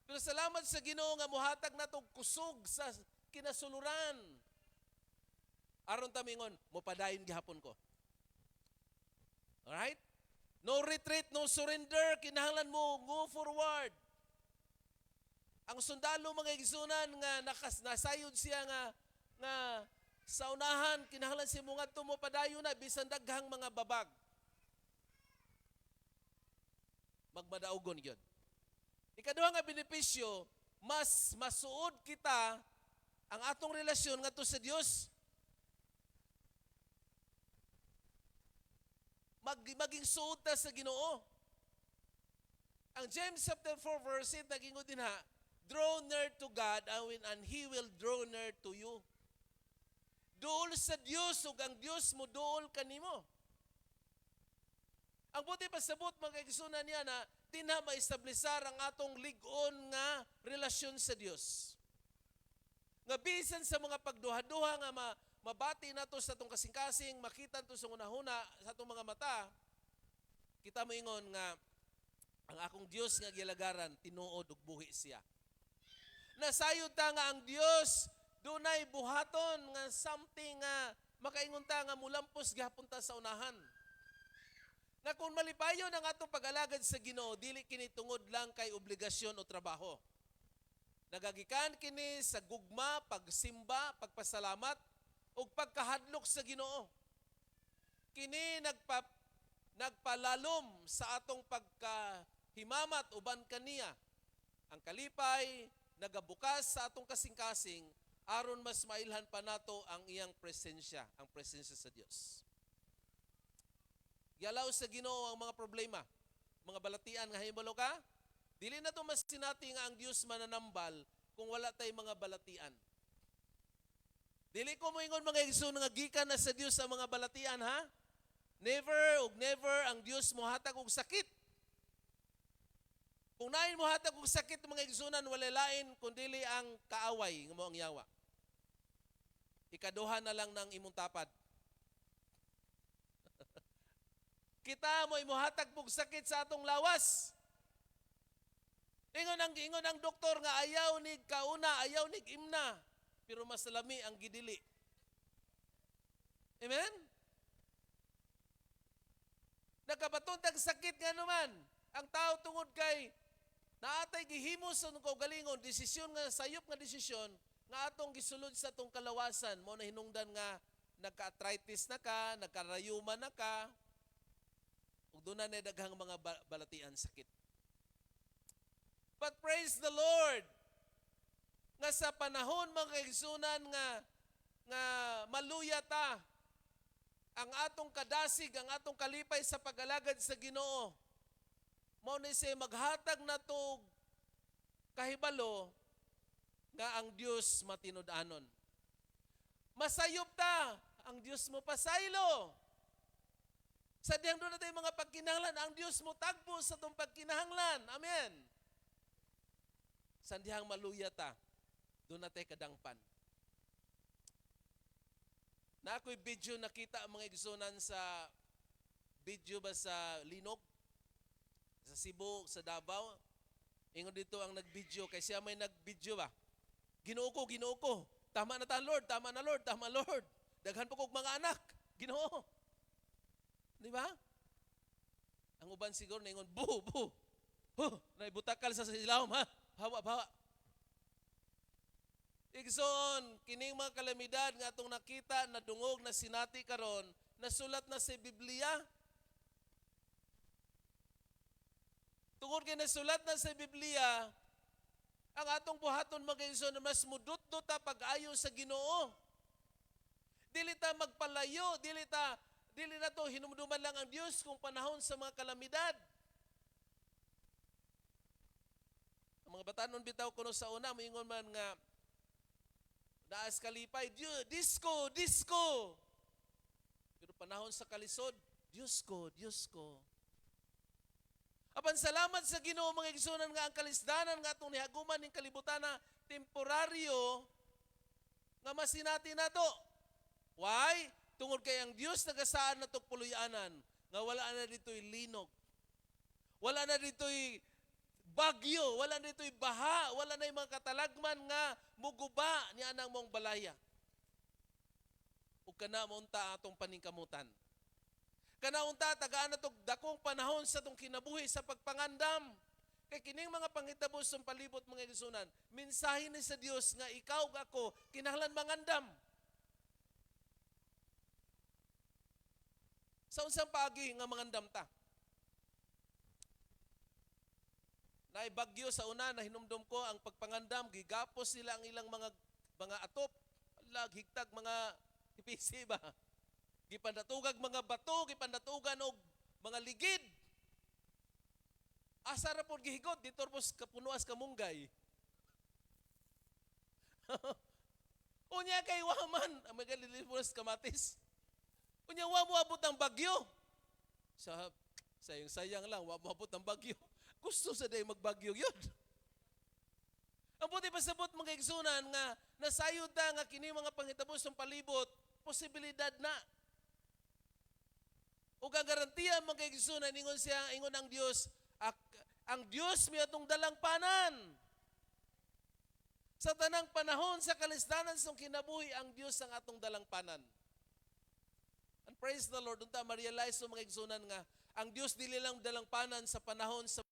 Speaker 2: Pero salamat sa Ginoo nga muhatag nato kusog sa kinasuluran. Aron tamingon, mopadayon gihapon ko. Alright? No retreat, no surrender, kinahanglan mo go forward. Ang sundalo mga igsunan nga nasayod siya nga sa unahan, kinahanglan si mga tumupadayon na bisan daghang mga babag. Magmadaugon yun. Ikaduha nga benepisyo, mas masuod kita ang atong relasyon ngadto sa Dios. Maging suod ta sa Ginoo. Ang James chapter 4 verse 8 nagingod din ha, draw near to God and He will draw near to you. Duol sa Dios ug ang Dios mo duol kanimo. Ang buti pasabot mga igsunan niya na di na maestablisar ang atong lig-on nga relasyon sa Dios. Nga bisan sa mga pagduha-duha nga mabati nato sa atong kasing-kasing, makita to sa unahuna sa atong mga mata, kita moingon nga ang akong Dios nga gilagaran tinuod ug buhi siya. Nasayod ta nga ang Dios dunay buhaton nga something nga makaingon ta nga mulampos gihapon ta sa unahan. Na kung malipayon ang atong pag-alagad sa Ginoo, dili kini tungod lang kay obligasyon o trabaho. Nagagikan kini sa gugma, pagsimba, pagpasalamat, o pagkahadlok sa Ginoo. Kini nagpalalom sa atong pagkahimamat uban kaniya. Ang kalipay nagabukas sa atong kasing-kasing aron mas mailhan pa nato ang iyang presensya, ang presensya sa Dios. Yalaw sa Ginoo ang mga problema, mga balatian nga himalo ka, dili na to mas sinati nga ang Dios mananambal kung wala tay mga balatian. Dili ko moingon mga igsoon nga gikan na sa Dios ang mga balatian ha. Never ang Dios mohatag og sakit. Kung nain mohatag og sakit mga igsunan wala lain kundi ang kaaway nga mo ang yawa. Ikaduha na lang ng imong tapad. Kita mo imuhatag pug sakit sa atong lawas. Ingon ang doktor nga ayaw nig kauna, ayaw nig imna, pero mas lami ang gidili. Amen? Nagkapatuntag sakit nga naman. Ang tao tungod kay naatay gihimos sa kaugalingon, desisyon nga sayop nga desisyon nga atong gisulod sa atong kalawasan mo na hinungdan nga nagka-arthritis na ka, nagkarayuma na ka, ug doon na daghang mga balatian sakit. But praise the Lord nga sa panahon mga kaigsunan nga maluya ta ang atong kadasig, ang atong kalipay sa pag-alagad sa Ginoo. Mao ni say maghatag na to kahibalo nga ang Dios matinud-anon. Masayop ta, ang Dios mo pasaylo. Sa diyang doon natin mga pagkinahanglan, ang Diyos mo tagpo sa itong pagkinahanglan. Amen. Sa diyang maluya ta, doon natin kadangpan. Na ako'y video nakita mga igsunan sa video ba sa Linog, sa Cebu, sa Davao. Ingon dito ang nag-video, kay siya may nag-video ba? Ginoo ko. Tama na ta, Lord, tama na Lord, tama Lord. Daghan po kong mga anak. Ginoo. Di ba? Ang uban siguro na ingon, bu. Naibutakal sa silawom, ha? Bawa. Igsoon, kining mga kalamidad nga atong nakita na dungog na sinati karon, nasulat na sa Biblia. Tungod kay nasulat na sa Biblia, ang atong buhaton mga igsoon na mas mudot-dot ta pag-ayo sa Ginoo. Dili ta magpalayo, dili na to hinumduman lang ang Diyos kung panahon sa mga kalamidad. Ang mga batanon bitaw kuno sa una, moingon man nga, naas kalipay, disco. Pero panahon sa kalisod, Diyos ko. Apan salamat sa Ginoo mga igsunan nga ang kalisdanan nga atong nihaguman ning kalibutan na temporaryo nga masinati nato. Why? Tungod kay ang Dios nagasaan na itong puluyanan, nga wala na dito'y linog, wala na dito'y bagyo, wala na dito'y baha, wala na yung mga katalagman nga muguba ni anang mong balaya. ug kana maunta atong paningkamutan. Kana unta tagaan na dakong panahon sa tong kinabuhi sa pagpangandam. Kay kining mga panghitabo sa palibot mga igsunan, mensahe ni sa Dios nga ikaw ug ako kinahanglan mangandam. Sa unsang paagi nga mangandam ta? Naibagyo sa una na hinumdum ko ang pagpangandam, gigapos sila ang ilang mga atop, higtag mga ipisi ba? Gipandatugag mga bato, gipandatugan og mga ligid. Asa ra pod gihigot dito pos kapunuas kamunggay. Unya kay waman, ang magalilipunas kamatis. Unya wa mo abot ang bagyo. Sayang lang, wa mo abot ang bagyo. Gusto sa day magbagyo yun. Ang puti pasabot mga igsunan nga nasayod ta nga kini mga panghitabo sa palibot, posibilidad na. O gagarantiya mga igsunan ingon ang Dios, ang Dios may atong dalang panan. Sa tanang panahon sa kalisdanan sa kinabuhi, ang Dios ang atong dalang panan. And praise the Lord, unta ma-realize sa mga igsunan nga ang Dios dili lang dalang panan sa panahon sa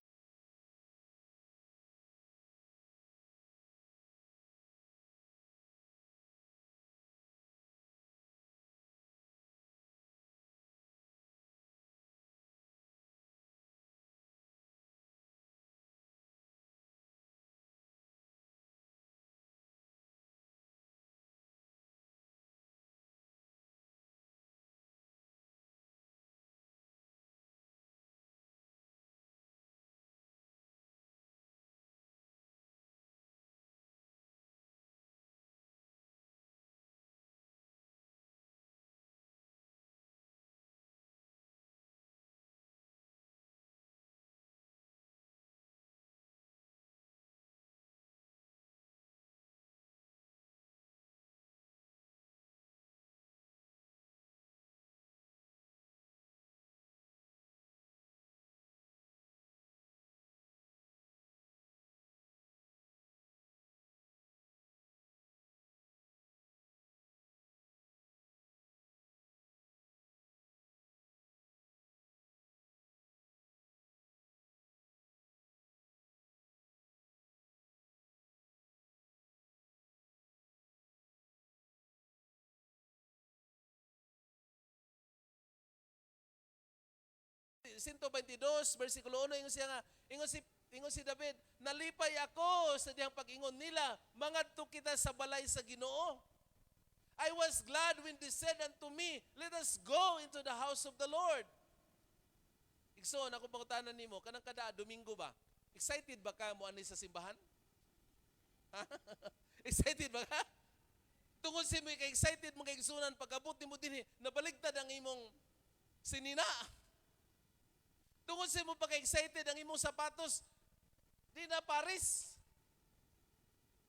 Speaker 2: Sinto 22, versikulo 1, ingon si David, nalipay ako sa diyang pag-ingon nila, mangadto kita sa balay sa Ginoo. I was glad when they said unto me, let us go into the house of the Lord. Igsoon, ako pangutanan nimo, kanang kada Domingo ba? Excited ba ka mo ani sa simbahan? Excited ba ka? Tungod si mo ka-excited mo kay-igsunan, pag-abot nimo dinhi, nabaligtad ang imong sinina. Tungod sa mo pagka-excited ang imong sapatos, di na paris.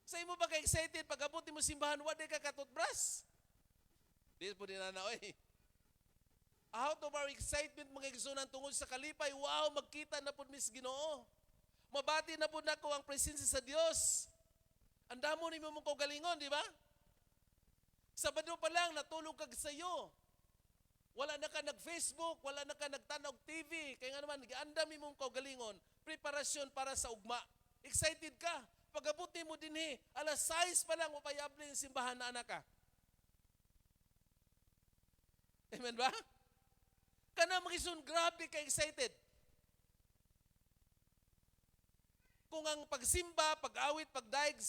Speaker 2: Sa imo pagka-excited, pag-abot mo simbahan, wala ka katutbras. Di po din na oy. Out of our excitement, mga igsunan, tungod sa kalipay, wow, magkita na po mis Ginoo. Mabati na po na ko ang presensya sa Diyos. Ang damo ni mo mong kaugalingon, di ba? Sabado pa lang, natulog kag sayo. Wala na ka nag-Facebook, wala na ka nagtanog TV. Kaya nga naman, andami mong kaugalingon, preparasyon para sa ugma. Excited ka. Pag-abot mo din alas 6 pa lang, upayable yung simbahan na anak ka. Amen ba? Kana magisun, grabe ka excited. Kung ang pagsimba, pag-awit, pagdaig,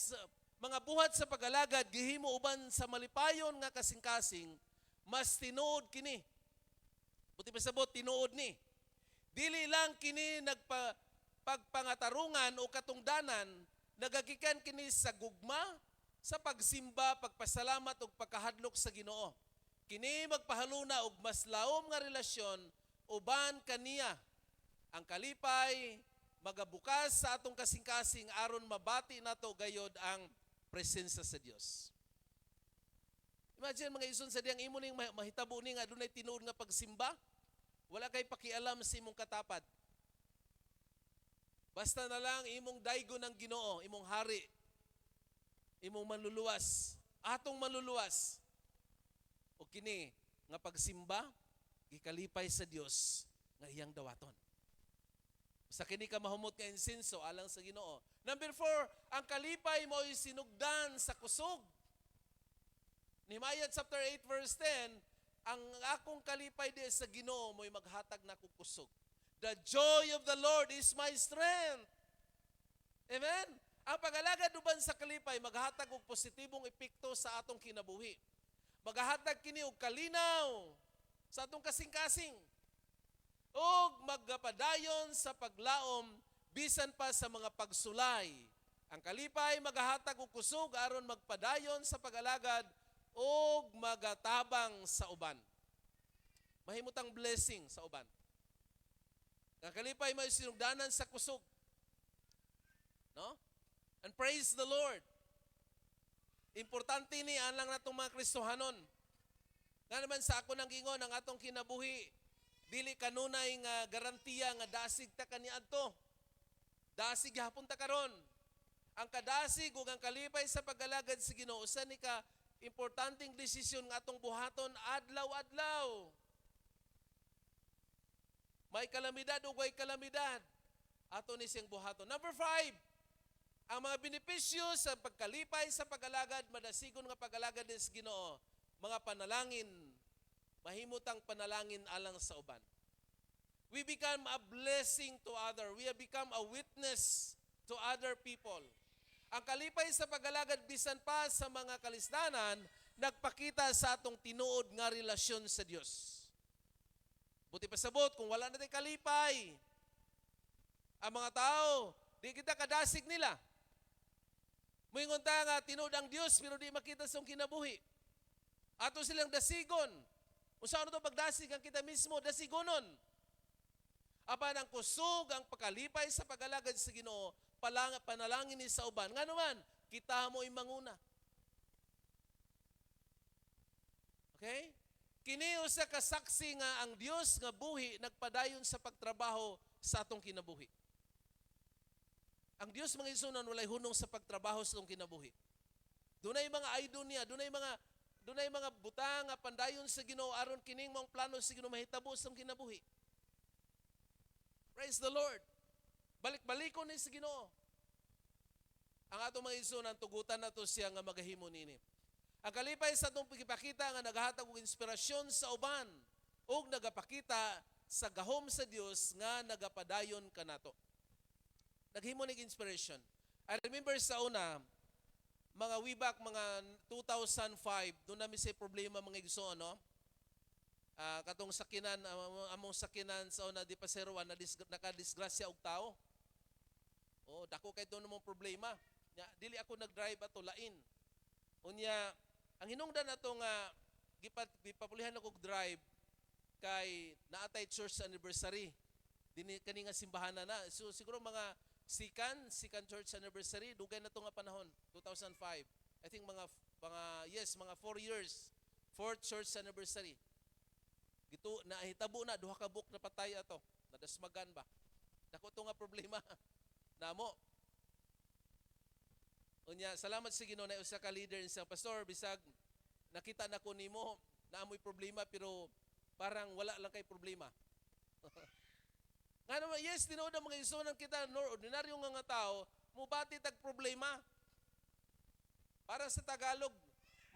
Speaker 2: mga buhat sa pag-alagad, gihimo uban sa malipayon nga kasing-kasing, mas tinuod kini. Buti pa sabot, tinuod ni. Dili lang kini pagpangatarungan o katungdanan, nagagikan kini sa gugma, sa pagsimba, pagpasalamat o pagkahadlok sa Ginoo. Kini magpahaluna og mas laom nga relasyon uban kaniya. Ang kalipay magabukas sa atong kasing-kasing aron mabati nato gayod ang presensya sa Dios. Imagine mga ison sa diyang imo ning mahitabo ni nga dunay tinuod nga pagsimba, wala kay pakialam sa imong katapad. Basta na lang imong daygo ng Ginoo, imong hari, imong manluluwas, atong manluluwas. o kini nga pagsimba gikalipay sa Dios nga iyang dawaton. Sa kini ka mahumot nga insenso alang sa Ginoo. Number 4, ang kalipay mo ay sinugdan sa kusog. Nehemiah chapter 8 verse 10, ang akong kalipay di sa Ginoo mo'y maghatag na kusog. The joy of the Lord is my strength. Amen? Ang pag-alagad uban sa kalipay maghatag og positibong epekto sa atong kinabuhi. Maghatag kini og kalinaw sa atong kasing-kasing. Og magpadayon sa paglaom bisan pa sa mga pagsulay. Ang kalipay maghatag og kusog aron magpadayon sa pag-alagad og magatabang sa uban. Mahimutang blessing sa uban. Ang kalipay may sinugdanan sa kusog. No? And praise the Lord. Importante ni alang natong mga Kristohanon. Nga naman sa ako nang gingon ang atong kinabuhi, dili kanunay nga garantiya nga dasig ta kaniadto. Dasig hapon ta karon. Ang kadasig ug ang kalipay sa pag-alagad sa Ginoo usa ni ka importanteng desisyon nga atong buhaton adlaw-adlaw. May kalamidad o way kalamidad. Ato ni siyang buhaton. Number 5, ang mga benepisyo sa pagkalipay sa pag-alagad, madasigon nga pag-alagad sa Ginoo, mga panalangin, mahimutang panalangin alang sa uban. We become a blessing to other. We have become a witness to other people. Ang kalipay sa pag-alagad bisan pa sa mga kalisdanan, nagpakita sa atong tinuod nga relasyon sa Dios. Buti pa sabot, kung wala natin kalipay, ang mga tao, di kita kadasig nila. Moingon ta nga tinuod ang Dios pero di makita sa kinabuhi. Ato silang dasigon. Unsa ano to pagdasig ang kita mismo dasigonon. Apan ang kusog ang pagkalipay sa pag-alagad sa Ginoo, panalangin ni sa uban. Nga naman, kita mo manguna. Okay? Kini usa ka saksi nga ang Dios nga buhi nagpadayon sa pagtrabaho sa atong kinabuhi. Ang Dios mga isunan walay hunong sa pagtrabaho sa atong kinabuhi. Dunay mga idol niya, dunay mga butang nga pandayon sa Ginoo aron kining mga plano sa Ginoo mahitabo sa atong kinabuhi. Praise the Lord. Balik-balikon ni sa Ginoo. Ang atong mga isunan tugutan nato siya nga magahimo nini. Ang kalipay sa atong pagipakita nga nagahatag og inspirasyon sa uban ug nagapakita sa gahom sa Dios nga nagapadayon kanato. Naghimo nig inspiration. I remember sa una, mga way back, mga 2005, doon namin say problema mga igsoon, no? Katong sakinan, among sakinan sa una, di pa seruan, nakadisgrasya og tao. Oh, dako kay doon mong problema. Dili ako nag-drive ato lain. Unya, ang hinungdan nato nga gipapulihan ako og drive kay naatay church anniversary. Dini kani nga simbahan na. So siguro mga second church anniversary dugay na to nga panahon 2005. I think mga 4 years. Fourth church anniversary. Gito nahitabo na duha ka book na patay ato. Nadasmagan ba? Dako to nga problema. Namo. Unya salamat sa Ginoo na usa ka leader sa pastor bisag nakita na ko nimo na amoy problema pero parang wala lang kay problema. Nga naman, yes, tinuod ang mga isunan kita, ordinaryo nga tao, mubati tag problema. Para sa Tagalog,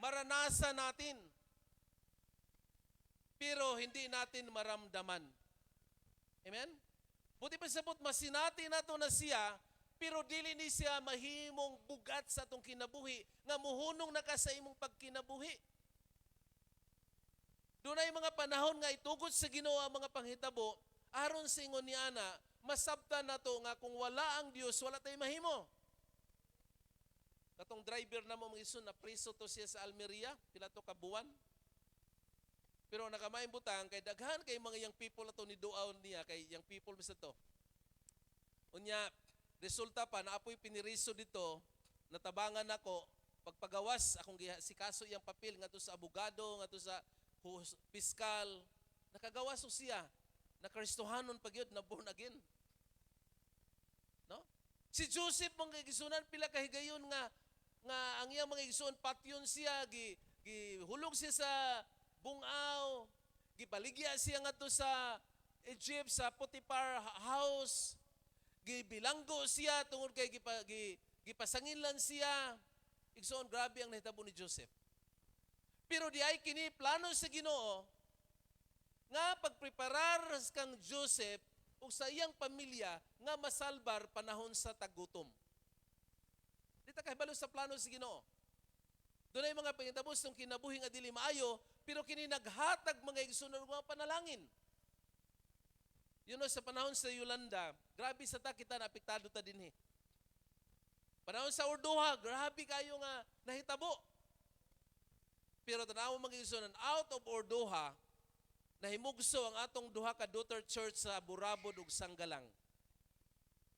Speaker 2: maranasan natin. Pero hindi natin maramdaman. Amen? Buti pa sabot, masinati nato na siya, pero dili ni siya mahimong bugat sa atong kinabuhi, nga muhunong na ka sa imong pagkinabuhi. Doon ay mga panahon nga itugot sa Ginoo ang mga panghitabo, aron sa ingon ni ana, masabtan na to nga kung wala ang Dios, wala tayo mahimo. Katong driver na mo mga isun, na preso to siya sa Almeria, pila to kabuwan. Pero nakamaing butang, kay daghan kay mga young people na to ni duaw niya, kay young people misa to. Unya, resulta pa, naapoy piniriso dito, natabangan ako, pagpagawas, akong si kaso iyang papel, nga to sa abogado, nga to sa piskal, nakagawas o siya, nakaristohanon pag yun, na born again. No? Si Joseph mga gisunan pila kahigayon nga ang iyang mga gisuon patyon siya, gihulog siya bungaw, gibaligya siya ngadto sa Egypt sa Potiphar house, gibilanggo siya tungod kay gipasanginlan siya. Igsoon, grabe ang nahitabo ni Joseph. Pero di ay kini plano sa Ginoo nga pagpreparar kang Joseph ug sa iyang pamilya nga masalbar panahon sa tagutom. Di ta kahibalo sa plano sa Ginoo. Doon ay mga pangitabos ng kinabuhi nga dili maayo, pero kini naghatag mga igsoon nga panalangin. You know, sa panahon sa Yolanda, grabe sa ta kita naapektado ta dinhi. Panahon sa Ordoha, grabe kayo nga nahitabo. Pero tanaw mga igsoon, out of Ordoha, nahimugso ang atong duha ka daughter church sa Burabod ug Sanggalang.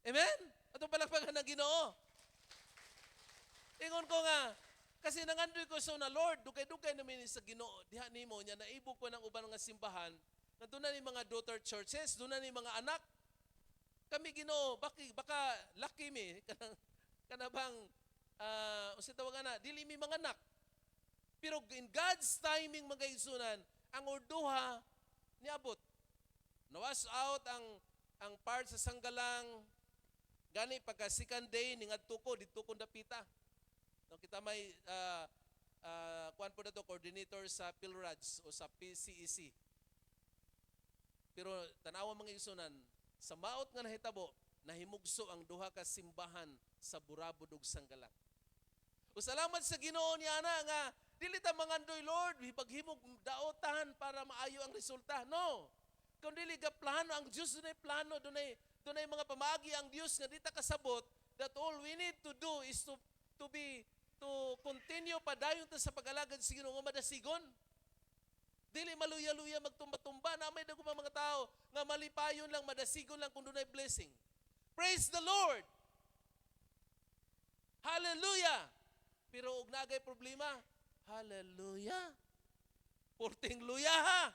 Speaker 2: Amen? Atong palakpakan ng Ginoo. Ingon ko nga, kasi nangandoy ko sa na Lord, dugay-dugay namin sa Ginoo, diha nimo nya naibog ko ng uban nga simbahan, na doon na ni mga daughter churches, doon na ni mga anak. Kami Ginoo, baka lucky mi, kanabang, usi tawagan na, dili mi mga anak. Pero in God's timing mga igsunan, ang Ordoha niabot. Nawas out ang part sa Sanggalang, gani pagka second day ningadto ko didto ko dapita. No, kita may kuan po na to, coordinator sa PhilRads o sa PCEC. Pero tanawa mga igsunan, sa maot nga nahitabo, nahimugso ang duha ka simbahan sa Burabod ug Sanggalang. O salamat sa Ginoo niya na nga, dili ta mangandoy Lord, hipaghimog daotan para maayo ang resulta. No. Kung dili ga plano, ang Dios dunay plano, dunay mga pamaagi ang Dios nga di ta kasabot, that all we need to do is to continue padayon ta sa pag-alagad sa Ginoo nga madasigon. Dili maluya-luya magtumba-tumba na may dagko mga tao nga malipayon lang, madasigon lang kung dunay blessing. Praise the Lord. Hallelujah. Pero og nagay problema, hallelujah. Porting luya ha.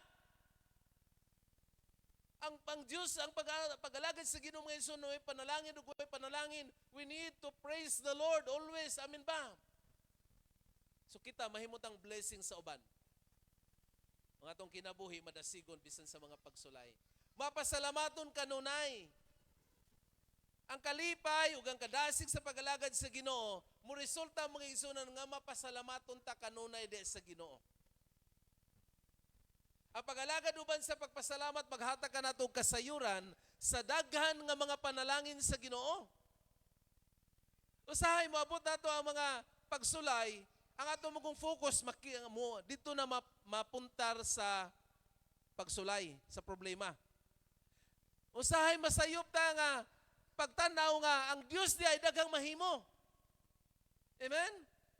Speaker 2: Ang Diyos, ang pag-alagad sa Ginoo mga igsoon, may panalangin ug way panalangin, we need to praise the Lord always. Amen ba? So kita mahimutang blessing sa uban. Ang atong kinabuhi madasigon bisan sa mga pagsulay. Mapasalamaton kanunay. Ang kalipay ug ang kadasig sa pag-alagad sa Ginoo, mo resulta mga igsunan nga mapasalamaton ta kanunay di sa Ginoo. Ang pag-alagad uban sa pagpasalamat, maghatag ka nato kasayuran sa daghan nga mga panalangin sa Ginoo. Usahay moabot nato ang mga pagsulay, ang ato mong focus mo dito na mapuntar sa pagsulay, sa problema. Usahay masayop ta nga pagtanaw nga ang Dios di ay daghang mahimo. Amen?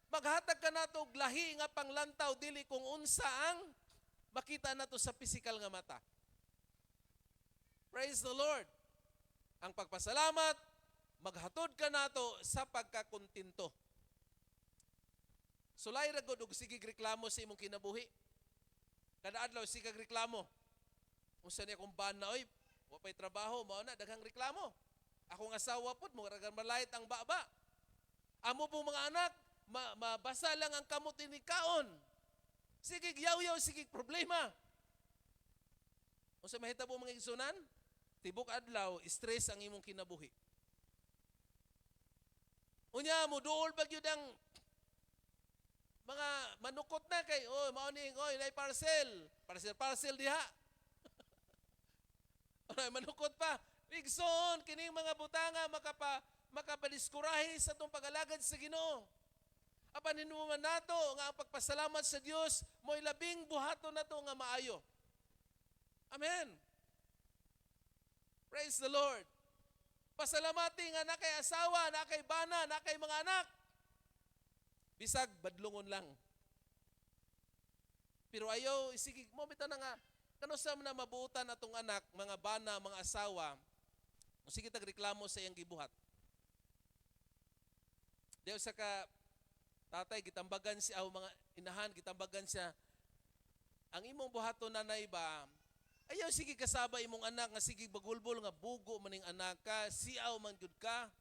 Speaker 2: Maghatag ka nato og lahi nga panglantaw dili kung unsa ang makita nato sa physical nga mata. Praise the Lord. Ang pagpasalamat, maghatod ka nato sa pagkakontinto. Sulay ra gud og sige reklamo sa imong kinabuhi. Kada adlaw sige reklamo. Unsa ni akong bana oy, wa pay trabaho, mao na daghang reklamo. Akong asawa pud mo ragan malayt ang baba. Amo pong mga anak, mabasa lang ang kamot ni kaon. Sige yaw-yaw, sige problema. Unsa mahitabo mga igsunan? Tibok adlaw, stress ang imong kinabuhi. Unya mo duol bagyud ang mga manukot na kay mao ning nay parcel diha. Manukot pa. Igsoon kining mga butanga makapadiskurahi sa tong pag-alagad sa Ginoo. Apan hinuman nato nga ang pagpasalamat sa Dios mo'y labing buhaton nato nga maayo. Amen. Praise the Lord. Pasalamati nga na kay asawa, na kay bana, na kay mga anak. Bisag badlungon lang. Pero ayaw sige mo bitaw na nga kano sa na mabuutan atong anak, mga bana, mga asawa. Sige tagreklamo sa iyang gibuhat. Diyo sa ka tatay gitambagan siya mga inahan gitambagan siya. Ang imong buhaton nanay ba? Ayaw sige kasaba imong anak nga sige bagulbol nga bugo maning anak ka, siaw man gud ka.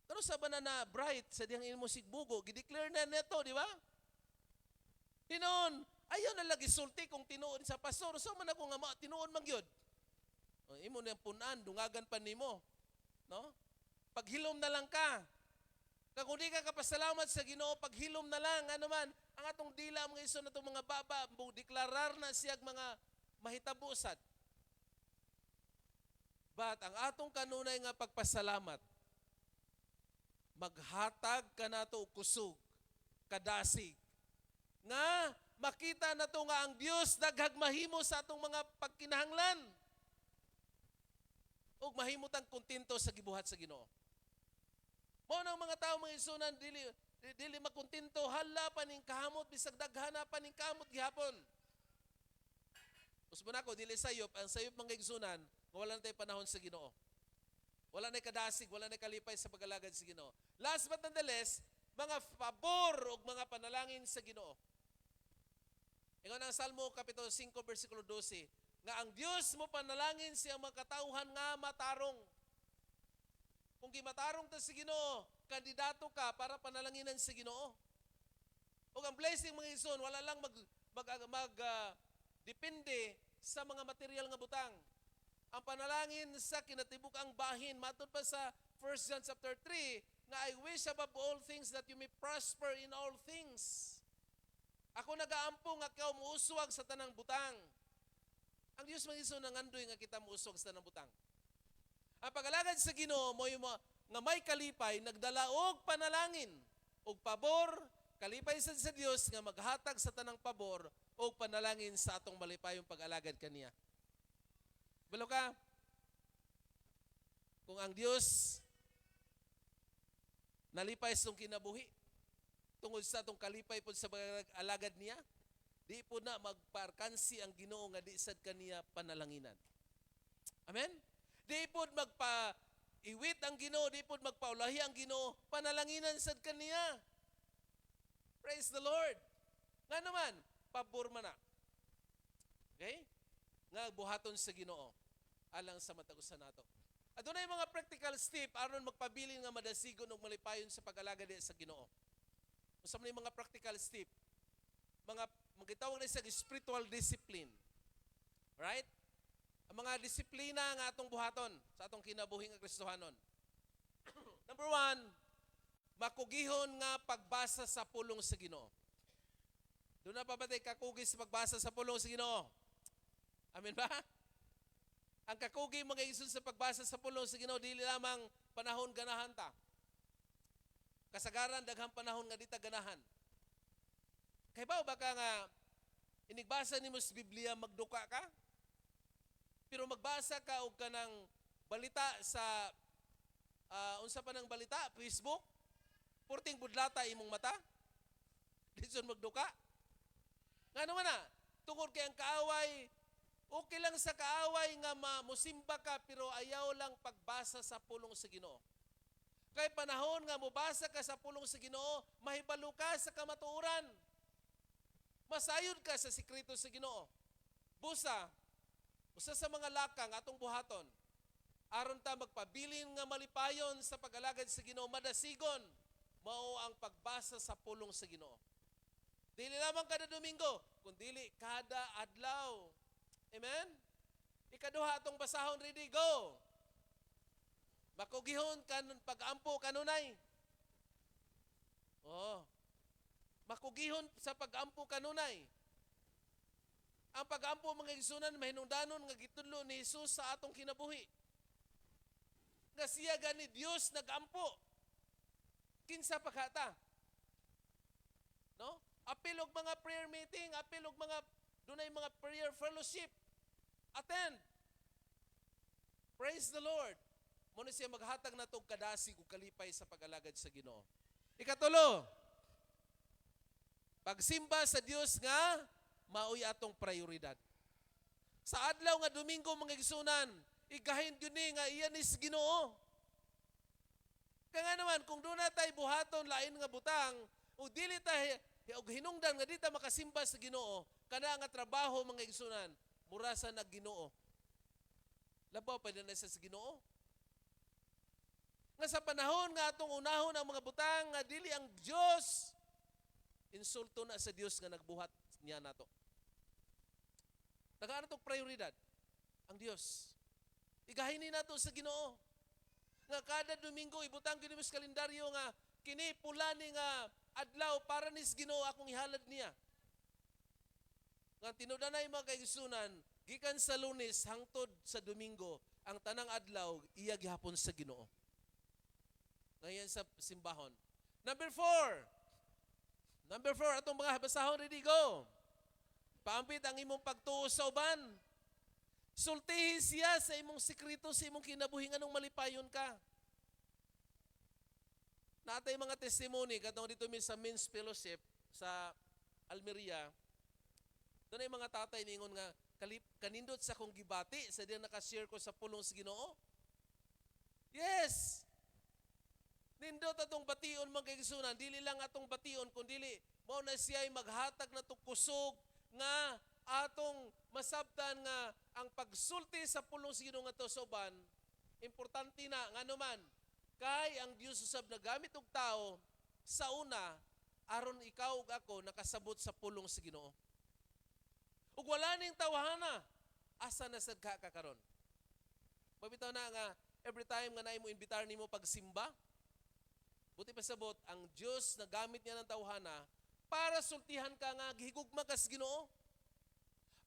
Speaker 2: Pero sa na bright sa diyang imo sigbugo, gideclare na neto, di ba? Hinon, Ayaw na lagi sulti kung tinuod sa pastor. So man ako nga tinuod man gyud. Imo na punan, dungagan pa nimo. No? Paghilom na lang ka. Kung di ka kapasalamat sa Ginoo, paghilom na lang, ano man, ang atong dila mga iso na itong mga baba, deklarar na siyag mga mahitabusat. But ang atong kanunay nga pagpasalamat, maghatag ka na ito kusog, kadasig, nga makita na ito nga ang Diyos naghagmahimo sa atong mga pagkinahanglan. O mahimutang kontento sa gibuhat sa Ginoo. Mao nang mga tao mga isunan dili makontento, hala pa ning kahamot bisag daghana pa ning kamot gihapon. Usbon ako dili sayop, ang sayop mga igsunan nga wala na tay panahon sa Ginoo. Wala na kadasig, wala na kalipay sa pagalagad sa Ginoo. Last but not the least, mga pabor ug mga panalangin sa Ginoo. Ingon ang Salmo kapitulo 5 bersikulo 12, nga ang Dios mo panalangin siya mga katawhan nga matarong. Kung gimatarong ta sa Ginoo, kandidato ka para panalanginan sa Ginoo. Ug ang blessing mga ison, wala lang depende sa mga material nga butang. Ang panalangin sa kinatibuk ang bahin, matod pa sa 1 John chapter 3, nga I wish above all things that you may prosper in all things. Ako nagaampo nga ikaw muuswag sa tanang butang. Ang Diyos mga ison nangandoy nga kita muuswag sa tanang butang. Ang pagalagad sa Ginoo mo nga may kalipay nagdala og panalangin og pabor, kalipay sa Dios nga maghatag sa tanang pabor og panalangin sa atong malipayong pag-alagad kaniya. Balo ka? Kung ang Dios nalipay sa itong kinabuhi tungod sa atong kalipay po sa pag-alagad niya, di po na magparkansi ang Ginoo nga di sad kaniya panalanginan. Amen? Di po magpa-iwit ang Ginoo, di po magpaulahi ang Ginoo, panalanginan sad kaniya. Praise the Lord. Nga naman, pabor man na. Okay? Nga buhaton sa Ginoo alang sa matagusan nato. Adunay mga practical step aron magpabilin nga madasigon ug malipayon sa pag-alagad sa Ginoo. Unsa man mga practical step? Mga magitawag na sa spiritual discipline. Right? Ang mga disiplina nga atong buhaton sa atong kinabuhi nga Kristohanon. Number 1, makugihon nga pagbasa sa pulong sa Ginoo. Doon na pa ba tayo kakugi sa pagbasa sa pulong sa Ginoo? Amen ba? Ang kakugi mga isun sa pagbasa sa pulong sa Ginoo dili lamang panahon ganahan ta. Kasagaran daghang panahon nga dita ganahan. Kay ba baka nga inigbasa nimo sa Biblia magduka ka? Pero magbasa ka og kanang balita sa unsa pa nang balita, Facebook, purting budlata imong mata. Dison magduka. Nga naman na, tungod kay ang kaaway, okay lang sa kaaway nga musimba ka pero ayaw lang pagbasa sa pulong sa Ginoo. Kay panahon nga mubasa ka sa pulong sa Ginoo, mahibalo ka sa kamatuoran. Masayod ka sa sikreto sa Ginoo. Usa sa mga lakang atong buhaton, aron ta magpabilin nga malipayon sa pag-alagad sa Ginoo, madasigon, mao ang pagbasa sa pulong sa Ginoo. Dili lamang kada Domingo, kundi kada adlaw. Amen? Ikaduha atong basahon, ready, go! Makugihon pag-ampo kanunay. Makugihon sa pag-ampo kanunay. Ang pag-ampo mga igsunan mahinungdanon nga gitudlo ni Hesus sa atong kinabuhi. Nga siya gani Dios nag-ampo. Kinsa pa kata? No? Apil og mga prayer meeting, apil og mga dunay mga prayer fellowship. Attend. Praise the Lord. Muna siya maghatag na itong kadasig o kalipay sa pag-alagad sa Ginoo. Ikatulo, pagsimba sa Dios nga maoy atong prioridad. Sa adlaw nga Domingo mga igsunan, igahin yun nga iyan is Ginoo. Kaya nga naman, kung doon na tayo buhaton, lain nga butang, o dili tayo, o hinungdan nga di tayo makasimba sa Ginoo, kana nga trabaho mga igsunan, mura sa nag-Ginoo. Labaw pa din na sa Ginoo. Nga sa panahon nga atong unahon ang mga butang, nga dili ang Diyos, insulto na sa Diyos nga nagbuhat niya nato. Tagaan itong prioridad. Ang Dios. Igahinin nato sa Ginoo. Nga kada Domingo, ibutang ginimo sa kalendaryo nga, kini pula ni nga adlaw para nis Ginoo akong ihalad niya. Nga tinudanay mga kaigsunan, gikan sa Lunes hangtod sa Domingo, ang tanang adlaw iya gihapon sa Ginoo. Ngayon sa simbahon. Number 4, atong mga basahon, ready, go. Paampit ang imong pagtuo sa uban. Sultihin siya sa imong sikreto, sa imong kinabuhi, anong malipayon ka. Natay mga testimony, katong dito min sa Men's Fellowship sa Almeria, doon ay mga tatay ningon nga, kanindot sa kong gibati, sa diyan nakashare ko sa pulong sa Ginoo. Yes! Nindot atong bation mga kaigsunan, dili lang atong bation, kundi mao na siya ay maghatag na kusog nga atong masabtan nga ang pagsulti sa pulong sa Ginoo nga to sa uban, importante na nga naman, kay ang Dios usab nagamit og tao sa una aron ikaw ug ako nakasabot sa pulong sa Ginoo. Ug wala ning tawhana, asa na sad ka karon? Mabitaw na nga every time nga naay mo imbitar nimo pagsimba, buti pasabot ang Dios nagamit niya ng tawhana para sultihan ka nga gihigugma ka sa Ginoo.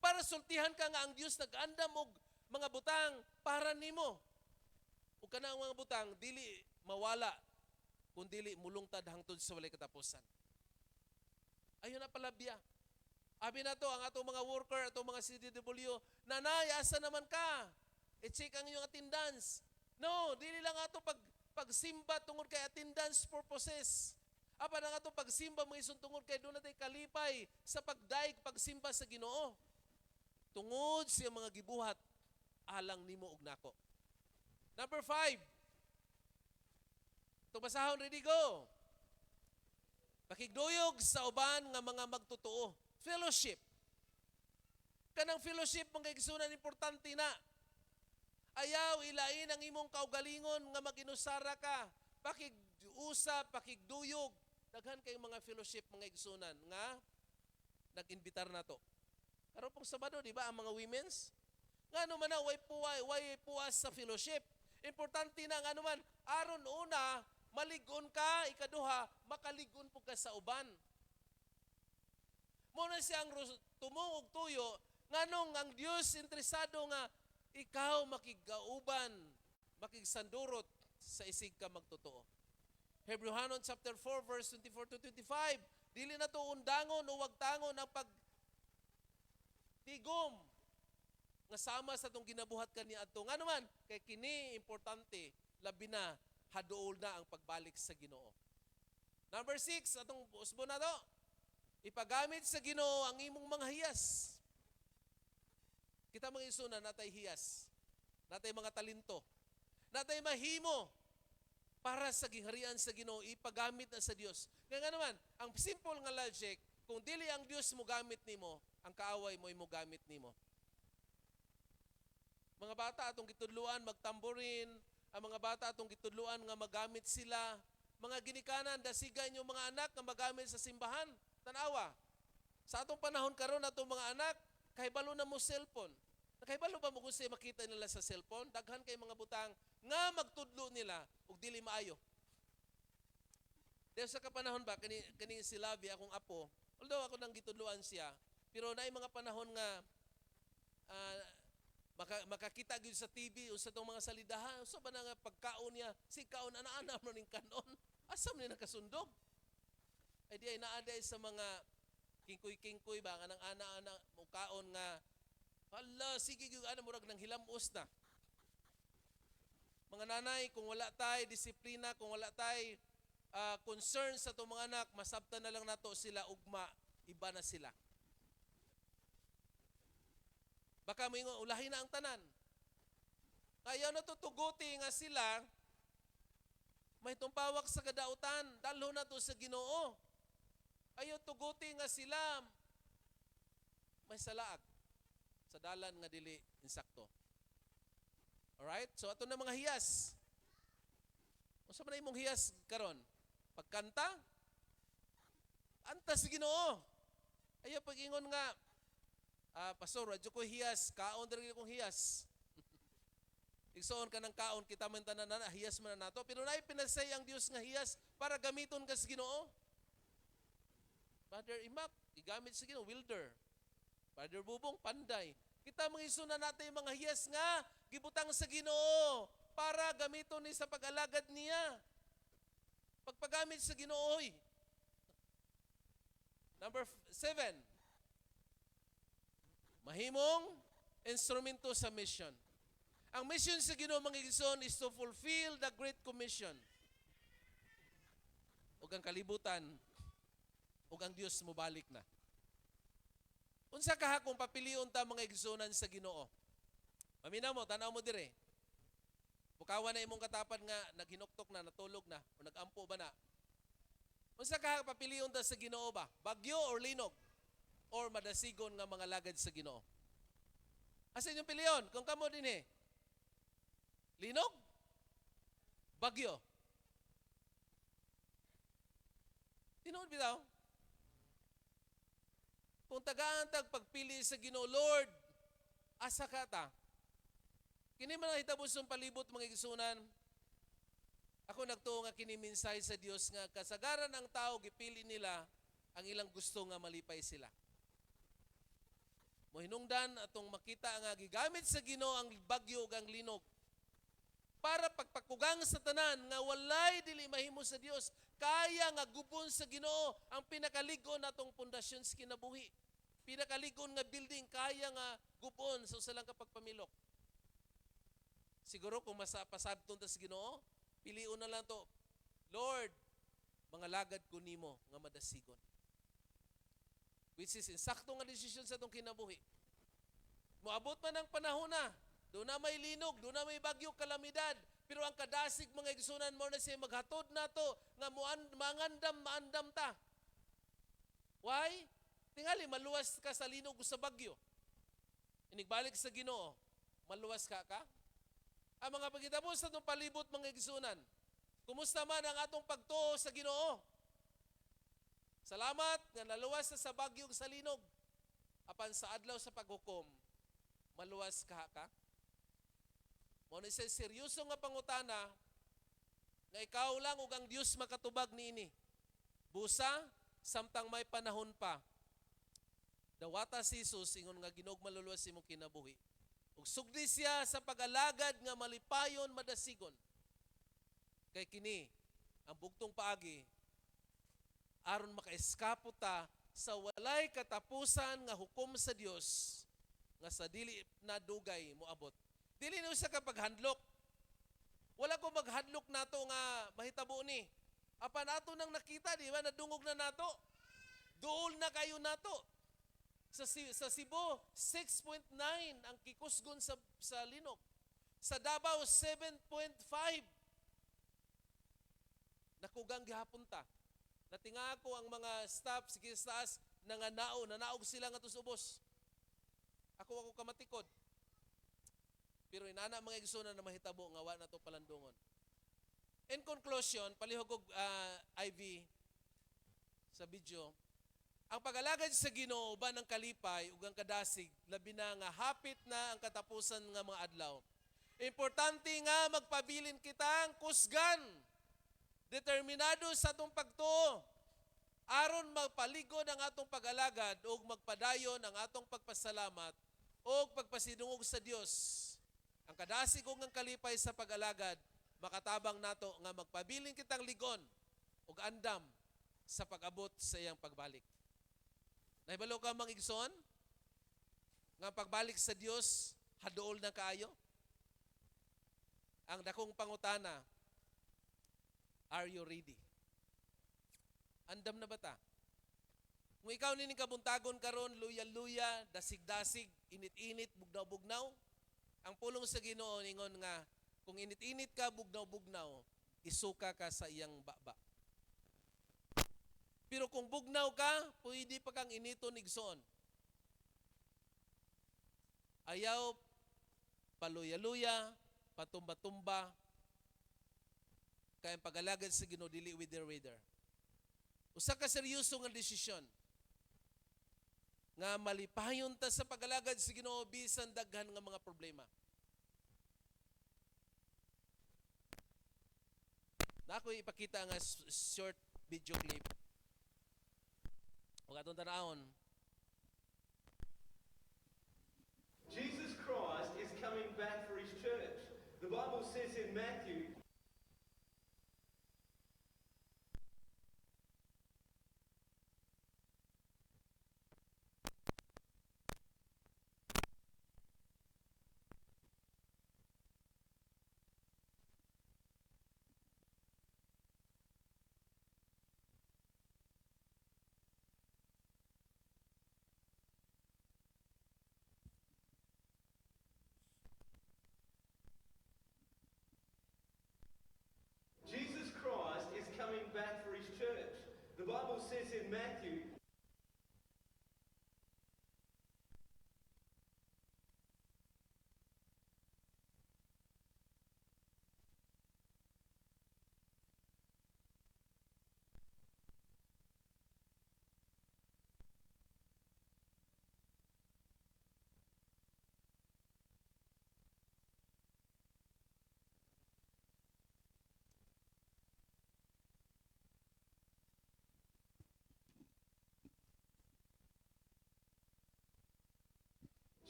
Speaker 2: Para sultihan ka nga ang Dios nag-andam og mga butang para nimo. Ug kana ang mga butang dili mawala kun dili mulungtad hangtod sa walay katapusan. Ayon na palabya. Abi na to ang atong mga worker, atong mga CDW, nanay, asa naman ka? I-check ang iyong attendance. No, dili lang ato pagsimba tungod kay attendance purposes. Apa na ato pagsimba mga isong tungod kay doon natin kalipay sa pagdaig pagsimba sa Ginoo. Tungod siya mga gibuhat alang nimo ug nako. Number 5. Itong basahon, ready, go. Pakigduyog sa uban nga mga magtotoo. Fellowship. Kanang fellowship mga kaigsunan importante na. Ayaw ilain ang imong kaugalingon nga maginusara ka. Pakig-usap, pakigduyog. Daghan kay mga fellowship mga kaigsunan nga nag-imbitar nato. Karon pong Sabado, di ba, ang mga women's? Nga naman na, way puwas sa fellowship. Importante na nga naman, aron una, maligon ka, ikaduha, makaligon po ka sa uban. Muna siyang tumungog tuyo, nga nung ang Diyos interesado nga, ikaw makigauban, makigsandurot sa isig ka magtotoo. Hebrehanon chapter 4, verse 24 to 25, dili na to undangon o wagtangon ang tigom nga sama sa itong ginabuhat kaniya ato. Nga naman, kay kini importante, labi na, haduol na ang pagbalik sa Ginoo. Number 6, atong usbo na to, ipagamit sa Ginoo ang imong mga hiyas. Kita mga isuna, natay hiyas, natay mga talento, natay mahimo para sa gingharian sa Ginoo, ipagamit na sa Dios. Kaya nga naman, ang simple nga logic, kung dili ang Dios mo gamit nimo, ang kaaway mo imo gamit nimo. Mga bata atong gitudluan magtamborin, ang mga bata atong gitudluan nga magamit sila, mga ginikanan dasigan yung mga anak nga magamit sa simbahan. Tanawa. Sa atong panahon karon atong mga anak, kahibalo na mo cellphone. Nakahibalo ba mo kung siya makita nila sa cellphone? Daghan kay mga butang nga magtudlo nila ug dili maayo. Dahil sa kapanahon ba kani si Lavi akong apo, although ako nang gitudluan siya, pero naay mga panahon nga makakita gyud sa TV o sa tong mga salidahan, so ba na nga pagkaon niya, si kaon ana-ana mo ning kanon. Asam ni nakasundog? Ay di ay naaday sa mga kingkoy-kingkoy ba nga nang ana-ana mo kaon nga hala sige gyud ana murag nang hilamos na. Mga nanay, kung wala tay disiplina, kung wala tay concern sa itong mga anak, masabtan na lang nato sila ugma, iba na sila. Baka may ulahin na ang tanan. Kaya natutuguti nga sila, may tumpawak sa kadautan, dalo na to sa Ginoo. Ayaw tuguti nga sila, may salaag sa dalan nga dili insakto. Alright? So ato na mga hiyas. Unsa man imong hiyas karon? Pagkanta? Anta sa Ginoo. Ayaw pag-ingon nga, pastor, radyo ko hiyas, kaon diri kong hiyas. Igsoon ka ng kaon, kita man tanan na hiyas man na nato, pero naay pinasay ang Dios nga hiyas para gamiton ka sa Ginoo. Father Imak, igamit sa Ginoo, Wilder. Father Bubong, Panday. Kita mga isuna natin yung mga hiyas nga, gibutang sa Ginoo para gamiton ni sa pag-alagad niya. Pagpagamit sa Ginoo. Number 7, mahimong instrumento sa mission. Ang mission sa Ginoo mga igsoon is to fulfill the Great Commission. Ug ang kalibutan, ug ang Dios mobalik na. Unsa ka kung papilion ta mga igsoonan sa Ginoo? Maminaw mo, tanaw mo dire. Bukawan na imong katapad nga naghinuktok na, natulog na, o nagampo ba na? Unsa ka papilion ta sa Ginoo ba? Bagyo or linog? Or madasigon nga mga lagad sa Ginoo? Asa inyong piliyon? Kung kamo din linog? Bagyo? Tinuod bitaw? Kung tagaan tag pagpili sa Ginoo, Lord, asa ka ta? Kini man ang hitabo sa palibot mga igsunan. Ako nagtuo nga kini minsay sa Dios nga kasagaran ang tao gipili nila ang ilang gusto nga malipay sila. Mohinungdan atong makita nga gigamit sa Ginoo ang bagyo ug ang linog para pagpakugang sa tanan nga walay dili mahimo sa Dios, kaya nga gubon sa Ginoo ang pinakaligon natong pundasyon sa kinabuhi. Pinakaligon nga building kaya nga gubon sa usa lang ka pagpamilok. Siguro kung pasabton ta sa Ginoo, piliun na lang to, Lord, mga lagad ko nimo nga madasigon. Which is insakto nga desisyon sa itong kinabuhi. Moabot man ang panahon na, doon na may linog, doon na may bagyo, kalamidad, pero ang kadasig mga igsunan mo na siya maghatod na to, nga maandam ta. Why? Tingali, maluwas ka sa linog o sa bagyo. Inigbalik sa Ginoo, maluwas ka ka? Ang mga pagkitapos sa itong palibot mga igsunan, kumusta man ang atong pagtuo sa Ginoo? Salamat nga naluwas sa bagyo sa linog. Apan sa adlaw sa paghukom, maluwas ka ka? Mo ni sa seryoso nga pangutana nga ikaw lang ug ang Dios makatubag niini. Busa samtang may panahon pa. Dawata si Jesus ingon nga Ginog maluluwas imong kinabuhi. Ug sugdi siya sa pag-alagad nga malipayon madasigon. Kay kini ang bugtong paagi aron makaeskapo ta sa walay katapusan nga hukom sa Dios nga sa dili na dugay moabot. Dili na sa kapaghandlok. Wala ko maghadlok nato nga mahitabo ni. Apan ato nang nakita, di ba, nadungog na nato. Duol na kayo nato. Sa Cebu, 6.9 ang kikusgon sa linog. Sa Davao, 7.5. Nakugang gihapon ta. Natinga ko ang mga staff sa taas nanaog sila nga tusubos. Ako kamatikod. Pero inana mga igsoon na mahitabo nga wa na to palandungon. In conclusion, palihog og IV sa video, ang pag-alagad sa Ginoo uban ng kalipay ug ang kadasig labi na nga hapit na ang katapusan nga mga adlaw. Importante nga magpabilin kitang kusgan, determinado sa atong pagtuo aron magpaligod ang atong pag-alagad ug magpadayon ang atong pagpasalamat ug pagpasidungog sa Dios. Ang kadasig ug ang kalipay sa pag-alagad makatabang nato nga magpabilin kitang ligon ug andam sa pag-abot sa iyang pagbalik. Nahibalo ka mga igsoon? Nga pagbalik sa Dios haduol na kaayo? Ang dakong pangutana, are you ready? Andam na ba ta? Kung ikaw nining kabuntagon karon, luya-luya, dasig-dasig, init-init, bugnaw-bugnaw, ang pulong sa Ginoo ningon nga kung init-init ka, bugnaw-bugnaw, isuka ka sa iyang baba. Pero kung bugnaw ka, pwede pa kang initon igsoon. Ayaw paluya-luya, patumba-tumba, kaya pag-alagad sa Ginoo dili wither. Usa ka seryoso nga desisyon. nga malipayon ta sa pagalagad sa Ginoo bisan daghan nga mga problema. Na ako ipakita nga short video clip. Ug atong tanawon.
Speaker 3: Jesus Christ is coming back for his church. The Bible says in Matthew, Jesus Christ is coming back for his church. The Bible says in Matthew,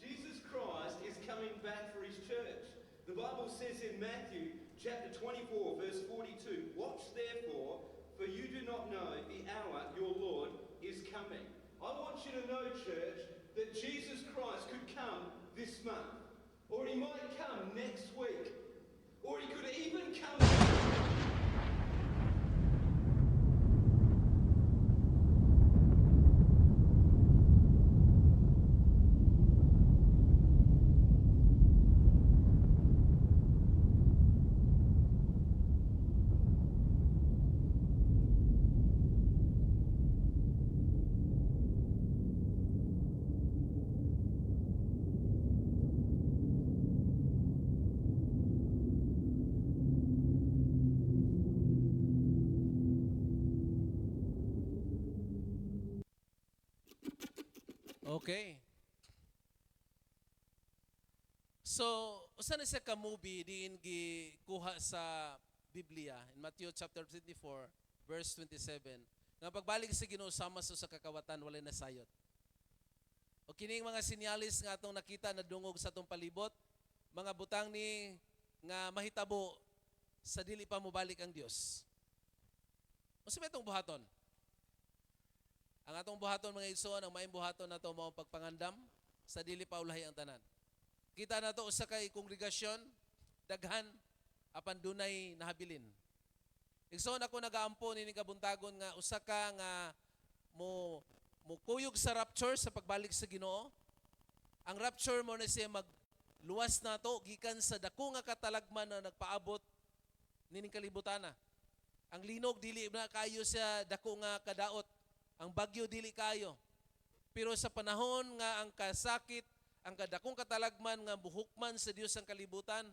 Speaker 3: Jesus Christ is coming back for his church. The Bible says in Matthew chapter 24 verse 42, watch therefore, for you do not know the hour your Lord is coming. I want you to know, church, that Jesus Christ could come this month, or he might come next week, or he could even come.
Speaker 2: Okay. So, usa na siya ka movie diin gikuha sa Biblia in Matthew chapter 24 verse 27. Nga pagbalik sa Ginoo sama sa kakawatan walay nasayot. O kining mga sinyalis nga atong nakita na dungog sa atong palibot, mga butang ni nga mahitabo sa dili pa mobalik ang Dios. Unsa may itong buhaton? Ang atong buhaton mga igsoon, ang maayong buhaton nato mao pagpangandam sa dili pa ulahi ang tanan. Kita nato usa kay kongregasyon daghan apan dunay nahabilin. Igsoon ako nagaampo nini kabuntagon nga usa ka nga mo kuyog sa rapture sa pagbalik sa Ginoo. Ang rapture mo na siya magluwas nato gikan sa dako nga katalagman na nagpaabot nining kalibutan na. Ang linog dili na kayo sa dako nga kadaot. Ang bagyo dili kayo. Pero sa panahon nga ang kasakit, ang kadakong katalagman nga buhukman sa Dios ang kalibutan,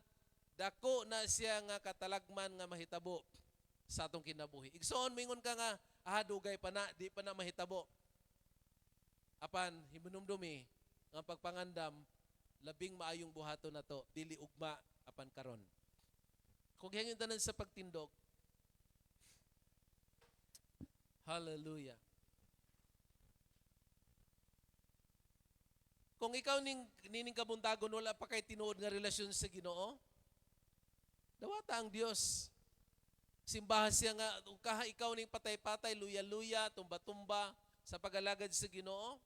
Speaker 2: dako na siya nga katalagman nga mahitabo sa atong kinabuhi. Igsoon mingon ka nga dugay pa na, di pa na mahitabo. Apan himunumdumi nga pagpangandam labing maayong buhaton nato dili ugma apan karon. Kung hangin tanan sa pagtindog. Hallelujah. Kung ikaw nining kabuntagon wala pa kay tinuod nga relasyon sa Ginoo, dawata ang Dios. Simbahan siya nga kaha ikaw ning patay-patay, luya-luya, tumba-tumba sa pagalagad sa Ginoo,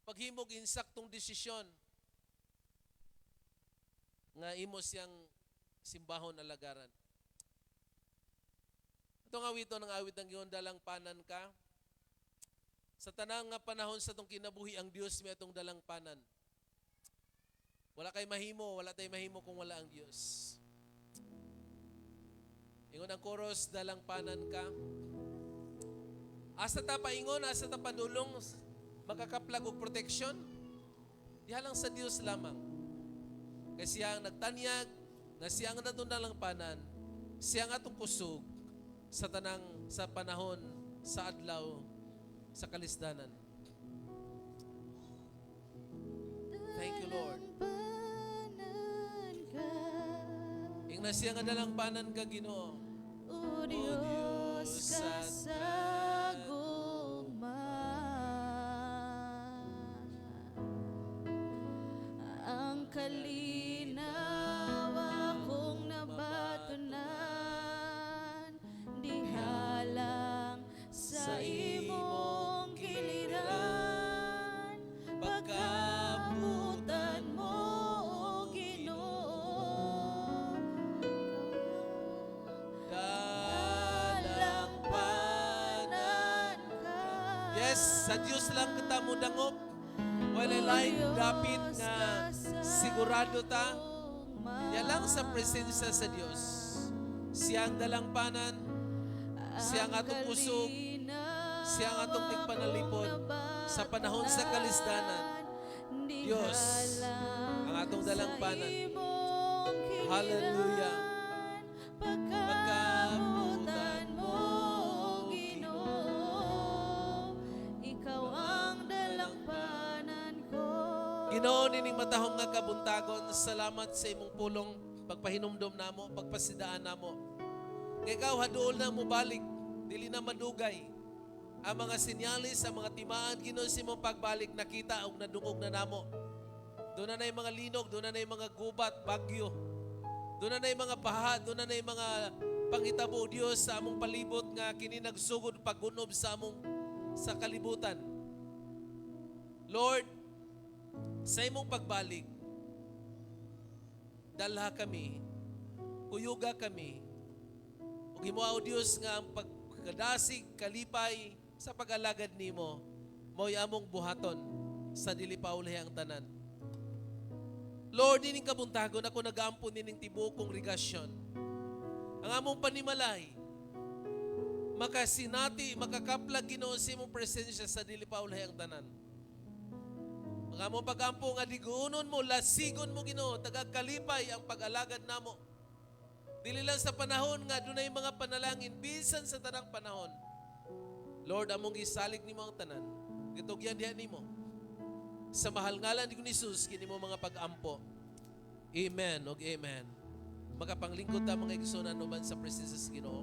Speaker 2: paghimog insaktong desisyon nga imo siyang simbahon alagaran. Itong awiton ang awit ng dalang panan ka. Sa tanang nga panahon sa itong kinabuhi, ang Diyos may itong dalang panan. Wala kay mahimo, wala tayo mahimo kung wala ang Diyos. Ingon ang chorus, dalang panan ka. Asa ta paingon, asa ta padulong, makakaplag og protection. Diha lang sa Diyos lamang. Kasi siya ang nagtanyag, na siya ang natong dalang panan, siya ang atong kusog sa sa panahon, sa adlaw, sa kalisdanan. Thank you, Lord.
Speaker 1: Dalambanan ka,
Speaker 2: Ing na siya nga dalangpanan ka, Ginoo.
Speaker 1: O Diyos kasagugma. Ang kalinaw akong nabatunan, diha lang sa imong giliran, pagkabutan mo, O Ginoo.
Speaker 2: Dalangpanan.
Speaker 1: Ka.
Speaker 2: Yes, sa Dios lang kita mo dangop. Wala laing dapit nga sigurado ta. Yan lang sa presensya sa Dios. Siya ang dalangpanan, siya ang atong kusog, siya ang atong tigpanalipod sa panahon sa kalisdanan. Diyos, ang atong dalangpanan. Hallelujah.
Speaker 1: Pagkabutan mo, Ginoo, ikaw ang dalangpanan ko.
Speaker 2: Ginoo, nining matahong nga kabuntagon, salamat sa imong pulong, pagpahinumdom namo, pagpasidaan namo. Kaya ikaw, haduol na mo balik, dili na madugay. Ang mga sinyalis, ang mga timaan, Ginoo, sa imong pagbalik, nakita o nadungog na namo. Doon na yung mga linog, doon na yung mga gubat, bagyo. Doon na yung mga baha, doon na yung mga panghitabo, Diyos, sa among palibot nga kini nagsugod paggunob sa among sa kalibutan. Lord, sa imong pagbalik, dalha kami, uyuga kami, ug himuao Diyos nga ang pagkadasig, kalipay sa pag-alagad nimo, mo'y among buhaton sa dili pa uli ang tanan. Lord, ining kabuntagon ako nag-aampon nining tibuok kongregasyon. Ang among panimalay, makasinati, makakaplag Ginoo sa imong presensya sa dili pa uli ang tanan. Ang among pag-ampo nga digunon mo, lasigon mo Ginoo, tagakalipay ang pag-alagad namo. Dili lang sa panahon nga dunay mga panalangin, bisan sa tanang panahon. Lord, among gisalig nimo ang tanan. Gitugyan diha nimo. Sa mahal ngalan ni Jesus, kini mo mga pag-ampo. Amen ug amen. Makapanglingkod ta mga igsoon anuman sa presensya sa Ginoo.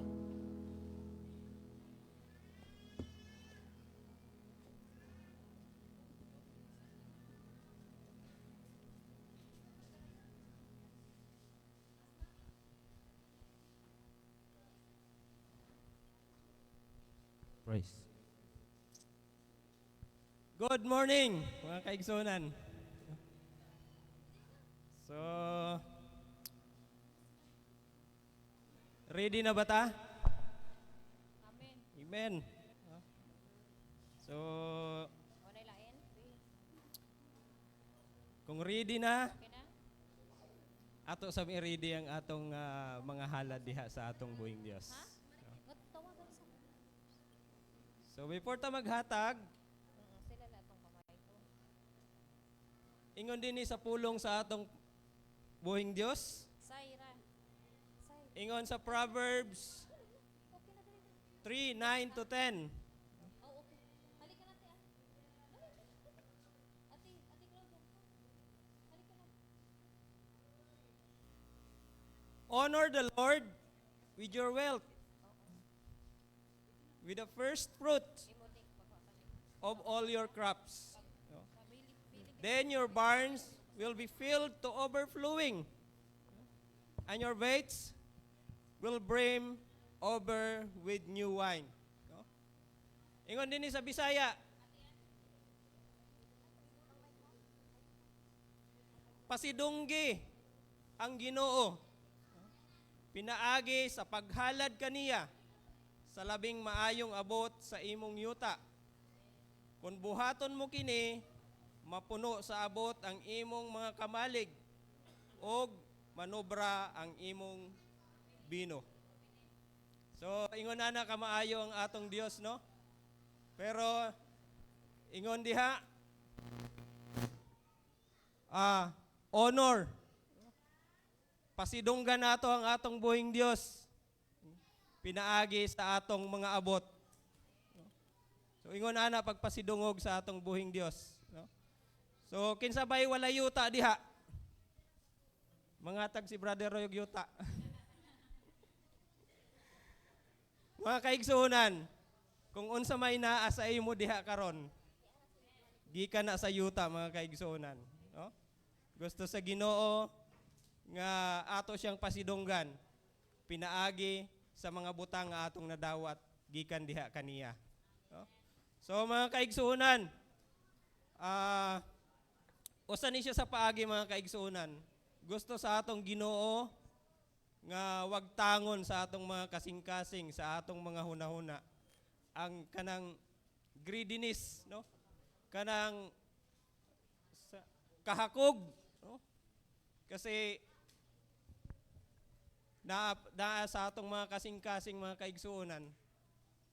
Speaker 4: Praise. Good morning, mga kaigsonan. So, ready na ba ta?
Speaker 5: Amen.
Speaker 4: Amen. So,
Speaker 5: Unay lain.
Speaker 4: kung ready na,
Speaker 5: Okay na?
Speaker 4: ato sa ready ang atong mga halad diha sa atong buhing Dios.
Speaker 5: Ha? Tawagan sa.
Speaker 4: So, before ta maghatag,
Speaker 5: Sila lahat ng kamay ko.
Speaker 4: ingon din ni sa pulong sa atong buhing Dios.
Speaker 5: Sayra. Say.
Speaker 4: Ingon sa Proverbs
Speaker 5: Okay na dali.
Speaker 4: 3:9 to 10.
Speaker 5: Oh, okay. Halika na, ate. Dali. Ate Claudia. Halika na.
Speaker 4: Honor the Lord with your wealth, with the first fruit
Speaker 5: Imutik.
Speaker 4: of all your crops.
Speaker 5: Pili.
Speaker 4: Then your barns will be filled to overflowing, and your vats will brim over with new wine. No? Ingon din ni sa Bisaya, pasidunggi ang Ginoo, pinaagi sa paghalad kaniya sa labing maayong abot sa imong yuta. Kung buhaton mo kini, mapuno sa abot ang imong mga kamalig, og manobra ang imong bino. So, ingon na kamaayo ang atong Dios, no? Pero, ingon diha, honor. Pasidunggan nato ang atong buhing Dios. Pinaagi sa atong mga abot. So, ingon ana pagpasidungog sa atong buhing Dios. No? So kinsabay wala yuta diha. Mangatag si Brother Roy og yuta. Mga kaigsunan, kung unsa may naa sa imo diha karon, gikan na sa yuta mga kaigsunan, no? Gusto sa Ginoo nga ato siyang pasidunggan pinaagi sa mga butang nga atong nadawat gikan diha kaniya, no? So mga kaigsunan, usa ni siya sa paagi mga kaigsunan. Gusto sa atong Ginoo nga wag tangon sa atong mga kasing-kasing, sa atong mga hunahuna ang kanang greediness, no? Kanang kahakog, no? Kasi naa sa atong mga kasing-kasing mga kaigsuonan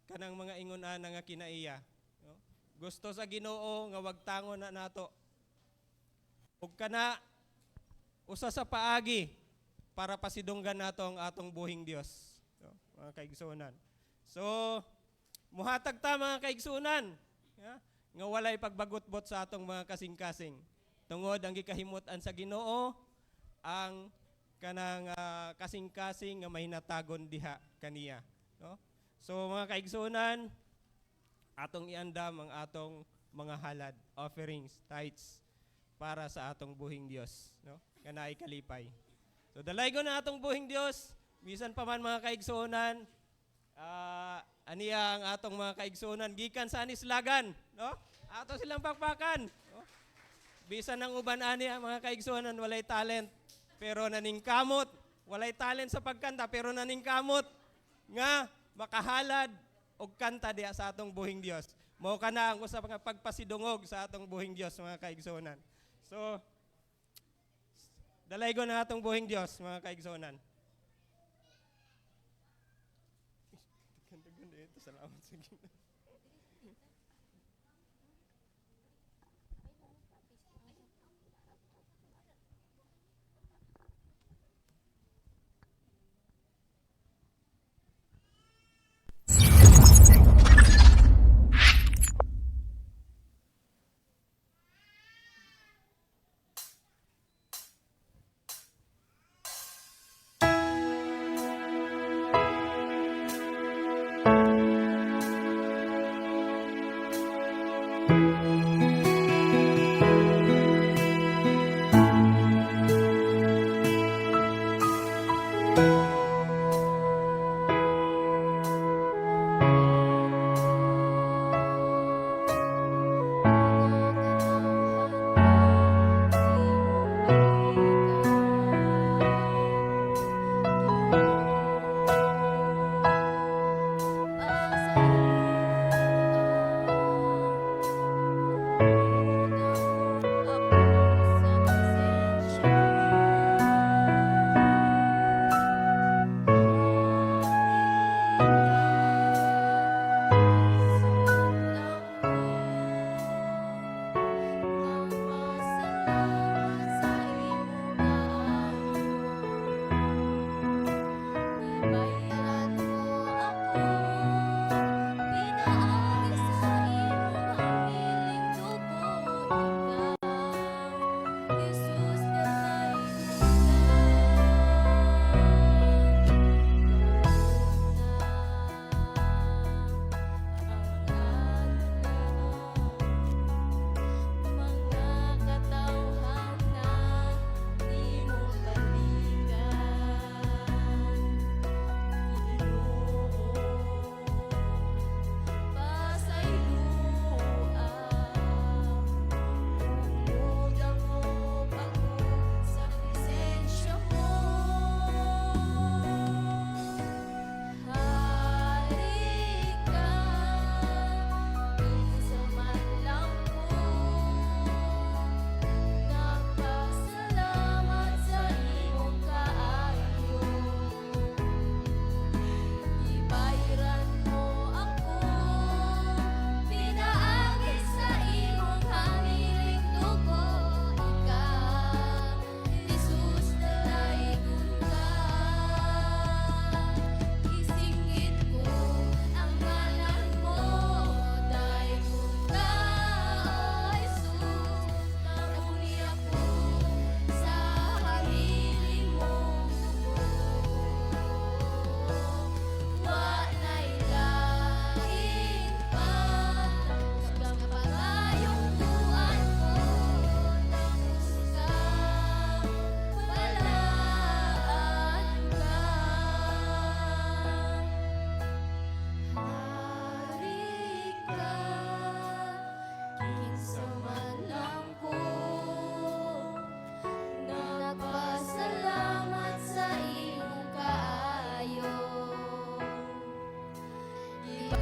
Speaker 4: kanang mga ingon-ana nga kinaiya, no? Gusto sa Ginoo nga wag tangon na nato. Ug kana usa sa paagi para pasidunggan nato ang atong buhing Dios, no? Mga kaigsuonan. So muhatag ta mga kaigsuonan, nga walay pagbagot-bot sa atong mga kasing-kasing. Tungod ang gikahimut-an sa Ginoo ang kanang kasing-kasing nga mahinatagon diha kaniya, no? So mga kaigsuonan, atong iandam ang atong mga halad, offerings, tithes para sa atong buhing Dios, no? Kanay kalipay. So dalaygon na atong buhing Dios, bisan pa man mga kaigsuonan, aniya ang atong mga kaigsuonan gikan sa anislagan, no? Ato silang pakpakan, no? Bisan ang uban ani ang mga kaigsuonan walay talent pero naningkamot, walay talent sa pagkanta pero naningkamot nga makahalad og kanta diha sa atong buhing Dios. Mao kana ang usa nga pagpasidungog sa atong buhing Dios mga kaigsuonan. So dalaygon na atong buhing Dios mga kaigsuonan. Ganda ito, salamat sa Ginoo.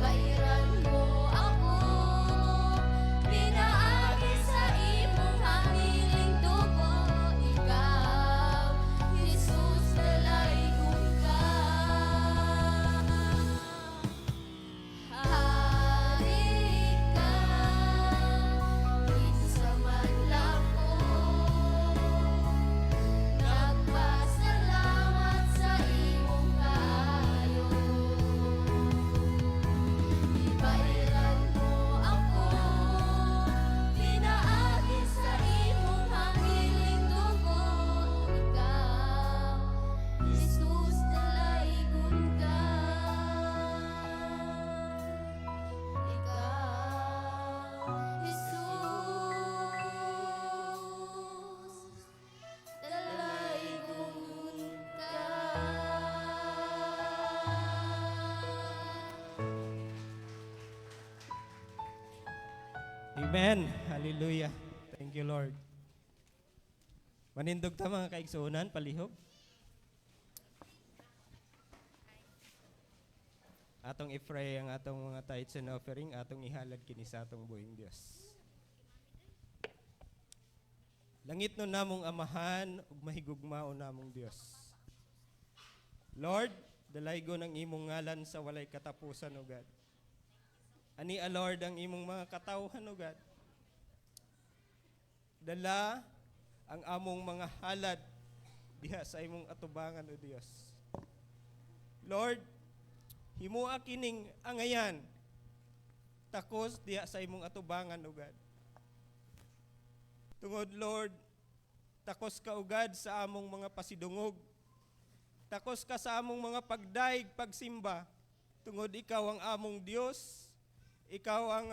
Speaker 5: Gibairan mo ako, pinaagi sa imong hamiling dugo. Ikaw, Jesus, dalaygon ka. Hari ka, kinsa man lang ko, nagpasalamat sa imong kayo. Gibairan mo ako, pinaagi sa imong hamiling dugo. Ikaw, Jesus, dalaygon ka. Ikaw, Jesus, dalaygon ka.
Speaker 4: Amen. Hallelujah. Thank you, Lord. Manindog ta mga kaigsuunan, palihog. Atong i-pray ang atong mga tithes and offering, atong ihalad kini sa atong buhing Dios. Langit no namong amahan, ug mahigugmao namong Dios. Lord, dalaygon ang imong ngalan sa walay katapusan, O God. Ani a Lord ang imong mga katawhan, O God. Dala ang among mga halad diha sa imong atubangan, O Dios. Lord, himua kining angayan takos diha sa imong atubangan, O God. Tungod, Lord, takos ka, O God, sa among mga pasidungog. Takos ka sa among mga pagdaig, pagsimba. Tungod ikaw ang among Dios. Ikaw ang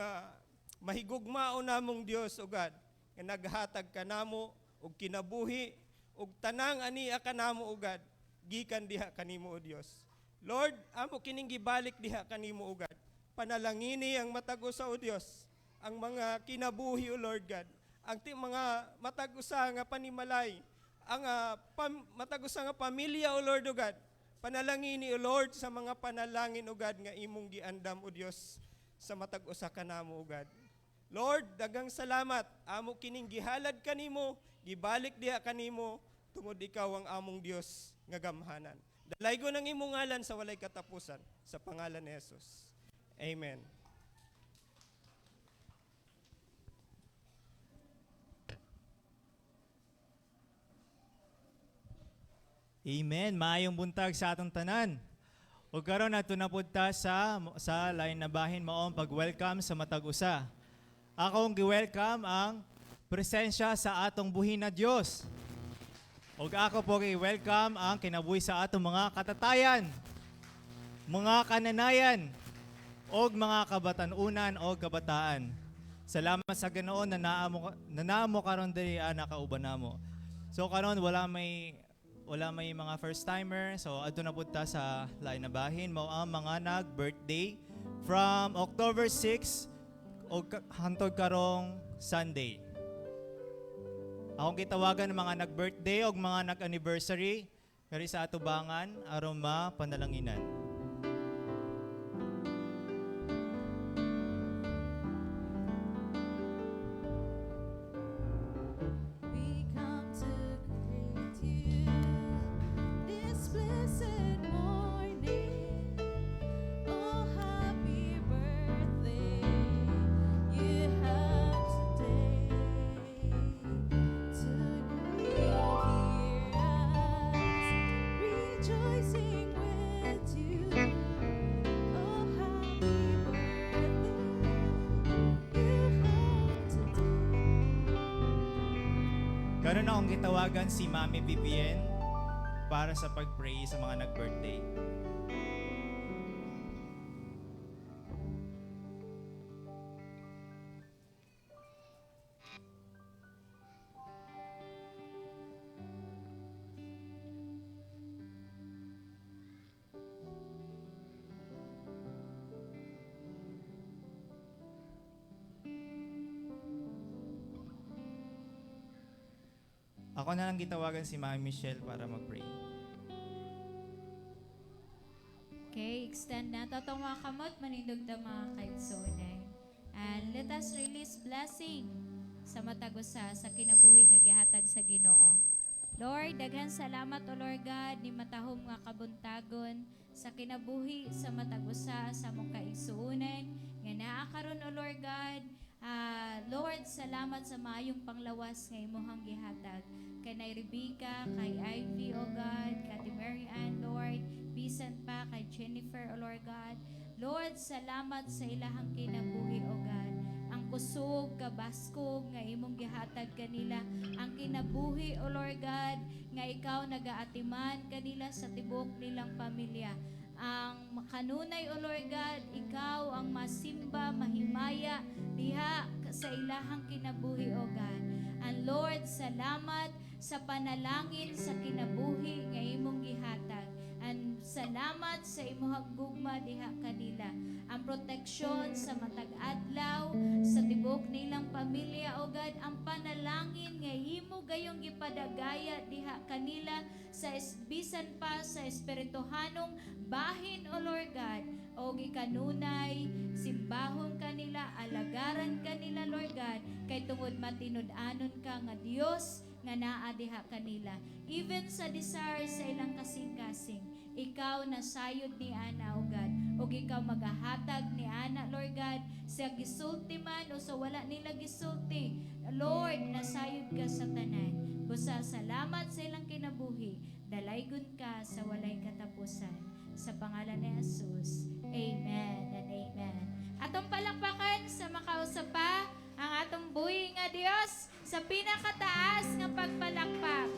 Speaker 4: mahigugmao namong Dios, O God, nga naghatag ka namo og kinabuhi og tanang ania ka namo, O God, gikan diha kanimo, O Dios. Lord, amo kining gibalik diha kanimo, O God. Panalangini ang matag-usa, O Dios, ang mga kinabuhi, O Lord God, ang mga matag-usa nga panimalay, ang matag-usa nga pamilya, O Lord, O God. Panalangini, O Lord, sa mga panalangin, O God, nga imong giandam, O Dios, sa matag-usa ka namo, O God. Lord, dagang salamat. Amo kining gihalad kanimo, gibalik diha kanimo, tungod ikaw ang among Dios nga gamhanan. Dalaygon ang imong ngalan sa walay katapusan, sa pangalan ni Jesus. Amen.
Speaker 6: Amen. Maayong buntag sa atong tanan. Ug karon nato na punta sa lain na bahin maong pag-welcome sa matag usa. Akong gi-welcome ang presensya sa atong buhi na Dios. Ug ako po gi-welcome ang kinabuhi sa atong mga katatayan, mga kananayan, og mga kabatanunan o kabataan. Salamat sa Ginoo na naamo karon diri nakauban namo. So karon wala may mga first timer. So adto na punta sa lain na bahin mao ang mga nag-birthday from October 6 o hantod karong Sunday. Akong gitawagan ng mga nag-birthday o mga nag-anniversary kari sa atubangan aron mapanalanginan.
Speaker 1: We come to greet you this blessed morning. Oh, happy birthday you have today. Tonight hear us rejoicing with you. Oh, happy birthday you have today.
Speaker 6: Karon akong gitawagan si Mami Vivienne para sa pag-pray sa mga nag-birthday. Ako na lang gitawagan si Mami Michelle para mag-pray.
Speaker 5: Okay, extend na to mga kamot, manindog ta mga kaigsoonay. And let us release blessing sa matagusa sa kinabuhi nga gihatag sa Ginoo. Lord, daghan salamat o Lord God ni matahom nga kabuntagon sa kinabuhi sa matagusa sa mong kaigsuunan nga naa karon o Lord God. Lord, salamat sa maayong panglawas nga imuhang gihatag kay Nay Rebecca, kay Ivy o God, kay Mary Ann, Lord, bisan pa kay Jennifer o Lord God. Lord, salamat sa ilahang kinabuhi o God. Ang kusog, kabaskog, nga imong gihatag kanila. Ang kinabuhi o Lord God, nga ikaw nagaatiman kanila sa tibok nilang pamilya. Ang kanunay o Lord God, ikaw ang masimba, mahimaya, diha sa ilahang kinabuhi o God. And Lord, salamat sa panalangin sa kinabuhi nga imong gihatag. And salamat sa imuhang gugma diha kanila. Ang proteksyon sa matag adlaw sa tibok nilang pamilya o God, ang panalangin nga himo gayong gipadagaya diha kanila sa bisan pa sa espirituhanong bahin o Lord God, o gikanunay simbahon kanila, alagaran kanila Lord God, kay tungod matinud-anon ka nga Dios nga naa diha kanila. Even sa desire sa ilang kasing-kasing, ikaw nasayod ni Ana o God, o ikaw magahatag ni Ana Lord God, sa gisulti man o sa wala nila gisulti, Lord, nasayod ka sa tanan. Busa salamat sa ilang kinabuhi, dalaygon ka sa walay katapusan. Sa pangalan ni Jesus, Amen and Amen. Atong palakpakan sa makausap pa ang atong buhi nga Dios sa pinakataas nga pagpalakpak.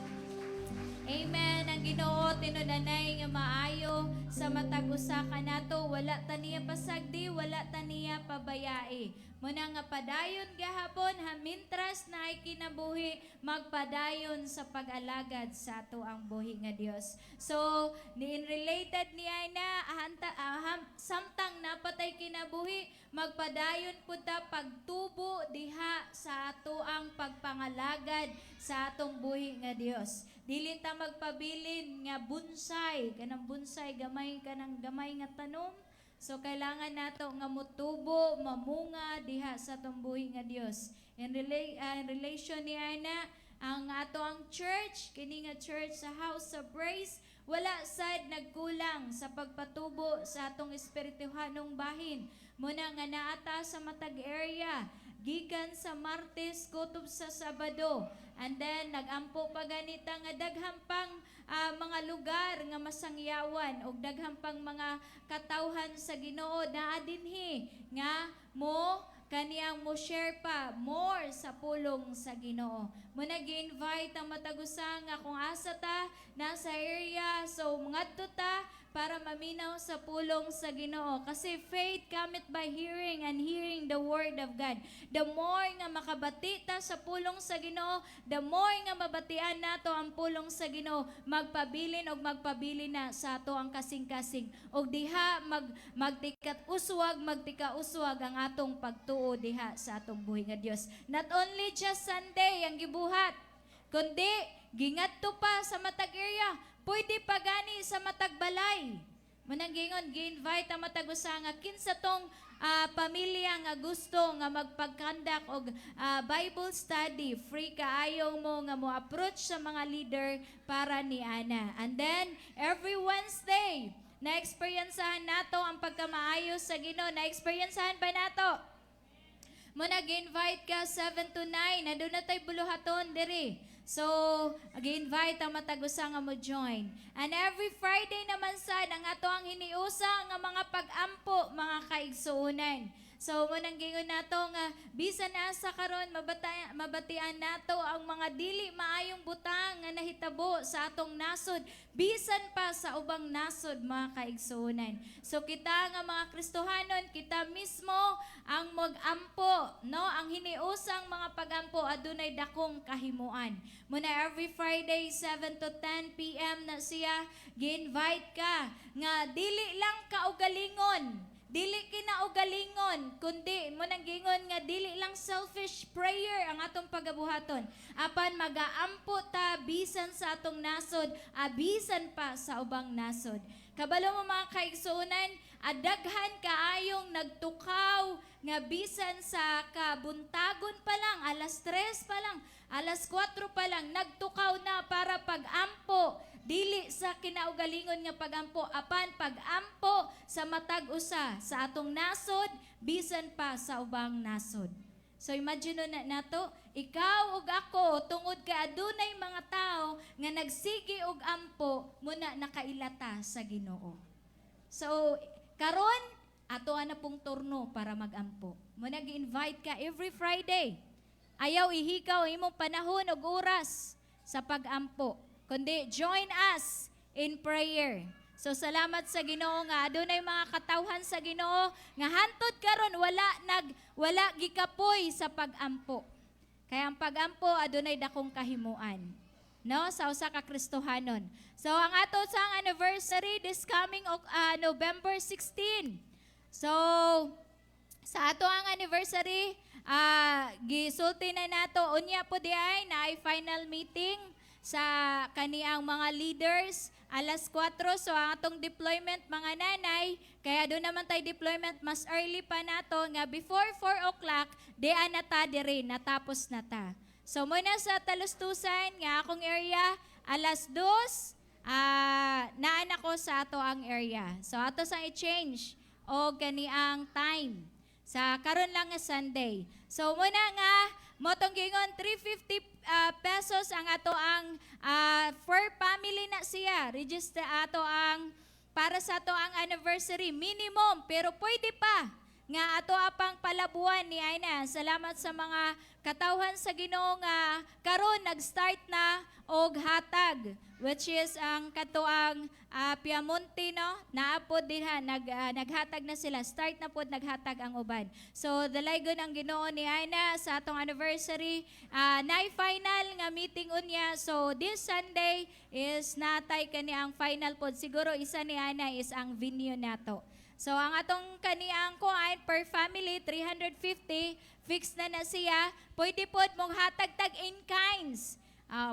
Speaker 5: Amen. Ang Ginoo tinunanay nga maayo sa matag usa kanato, wala taniya pasagdi, wala taniya pabayai. Muna nga padayon gahapon hamintras na ay kinabuhi, magpadayon sa pag-alagad sa ato ang buhi nga Dios. So, in related ni Aina, samtang napatay kinabuhi, magpadayon punta pagtubo diha sa ato ang pagpangalagad sa atong buhi nga Dios. Dili ta magpabilin nga bonsai, kanang bonsai gamay kanang gamay nga tanom. So kailangan nato nga mutubo, mamunga diha sa atong buhi nga Dios. In relation ni Ana, ang ato ang church, kini nga church sa House of Praise, wala sad nagkulang sa pagpatubo sa atong espirituhanong bahin. Muna nga naata sa matag area, gikan sa Martes kutob sa Sabado. And then nagampo pa ganita nga daghang pang mga lugar nga masangyawan o daghang pang mga katawhan sa Ginoo naa dinhi nga mo kaniyang mo share pa more sa pulong sa Ginoo. Muna gi-invite ang matagusa nga kung asa ta nasa area, so ngadto ta para maminaw sa pulong sa Ginoo. Kasi faith cometh by hearing and hearing the word of God. The more nga makabati ta sa pulong sa Ginoo, the more nga mabatian nato ang pulong sa Ginoo, magpabilin og magpabilin na sa ato ang kasing-kasing. Og diha magtika uswag ang atong pagtuo diha sa atong buhi nga Dios. Not only just Sunday ang gibuhat, kundi gingadto pa sa matag area, pwede pa gani sa matag balay. Munang gingon, gi-invite ang matagusa nga kinsa tong pamilya nga gusto nga magpagkandak og Bible study, free kaayo mo nga mo approach sa mga leader para ni Ana. And then every Wednesday, na-experiencehan nato ang pagkamaayo sa Ginoo. Na-experiencehan ba nato? Muna gi-invite ka 7 to 9, na doon na tayo buluhaton diri. So, gi-invite ang matagusa nga mo join. And every Friday naman sad, ang ato ang hiniusa nga mga pag-ampo, mga kaigsuunan. So, munang gingon nato nga, bisan na sa karon mabatian nato ang mga dili maayong butang nga nahitabo sa atong nasod, bisan pa sa ubang nasod, mga kaigsuunan. So, kita nga mga Kristohanon, kita mismo ang mag-ampo, no? Ang hiniusang mga pag-ampo adunay dakong kahimuan. Muna every Friday 7 to 10 PM na siya, gi-invite ka nga dili lang kaugalingon, dili kinaugalingon, kundi mo nang gingon nga dili lang selfish prayer ang atong pagabuhaton. Apan magaampo ta bisan sa atong nasod, abisan pa sa ubang nasod. Kabalo mo mga kaigsuonan, adaghan kaayong nagtukaw nga bisan sa kabuntagon pa lang, alas 3 pa lang, alas 4 pa lang, nagtukaw na para pag-ampo. Dili sa kinaugalingon nga pagampo, apan pagampo sa matag usa sa atong nasod bisan pa sa ubang nasod. So imagine na nato, ikaw ug ako tungod kay adunay mga tao nga nagsigi og ampo muna nakailata sa Ginoo. So karon ato na pong turno para magampo. Muna gi-invite ka every Friday. Ayaw ihikaw imong panahon ug oras sa pagampo, kundi join us in prayer. So salamat sa Ginoo nga adunay mga katawhan sa Ginoo nga hantud karon wala gikapoy sa pagampo. Kaya ang pagampo adunay dakong kahimuan, no, sa usa ka Kristohanon. So ang ato sang anniversary this coming November 16. So sa ato ang anniversary, gisulti na nato unya po di ay na final meeting sa kaniang mga leaders alas 4. So ang atong deployment mga nanay, kaya doon naman tayo deployment mas early pa nato nga before 4 o'clock, diyan na ta diri, natapos na ta. So muna sa Talustusan nga akong area, alas 2, naan ako sa ato ang area. So ato sa i-change o kaniang time sa karon lang nga Sunday. So muna nga motong gingon 350 pesos ang ato ang for family na siya. Register ato ang para sa ato ang anniversary minimum, pero pwede pa nga ato apang palabuan ni Aina. Salamat sa mga katawhan sa Ginoo nga karon nag-start na og hatag, which is ang katuang Piamonte, no? Naapod din ha, naghatag na sila. Start na pod naghatag ang uban. So, dalaygon ang Ginoo ni Aina sa atong anniversary. Na-final nga meeting unya. So, this Sunday is natay kani ang final pod. Siguro isa ni Aina is ang venue nato. So, ang atong kaniang kuan per family, 350, fixed na siya. Pwede pod mong hatag-tag in kinds.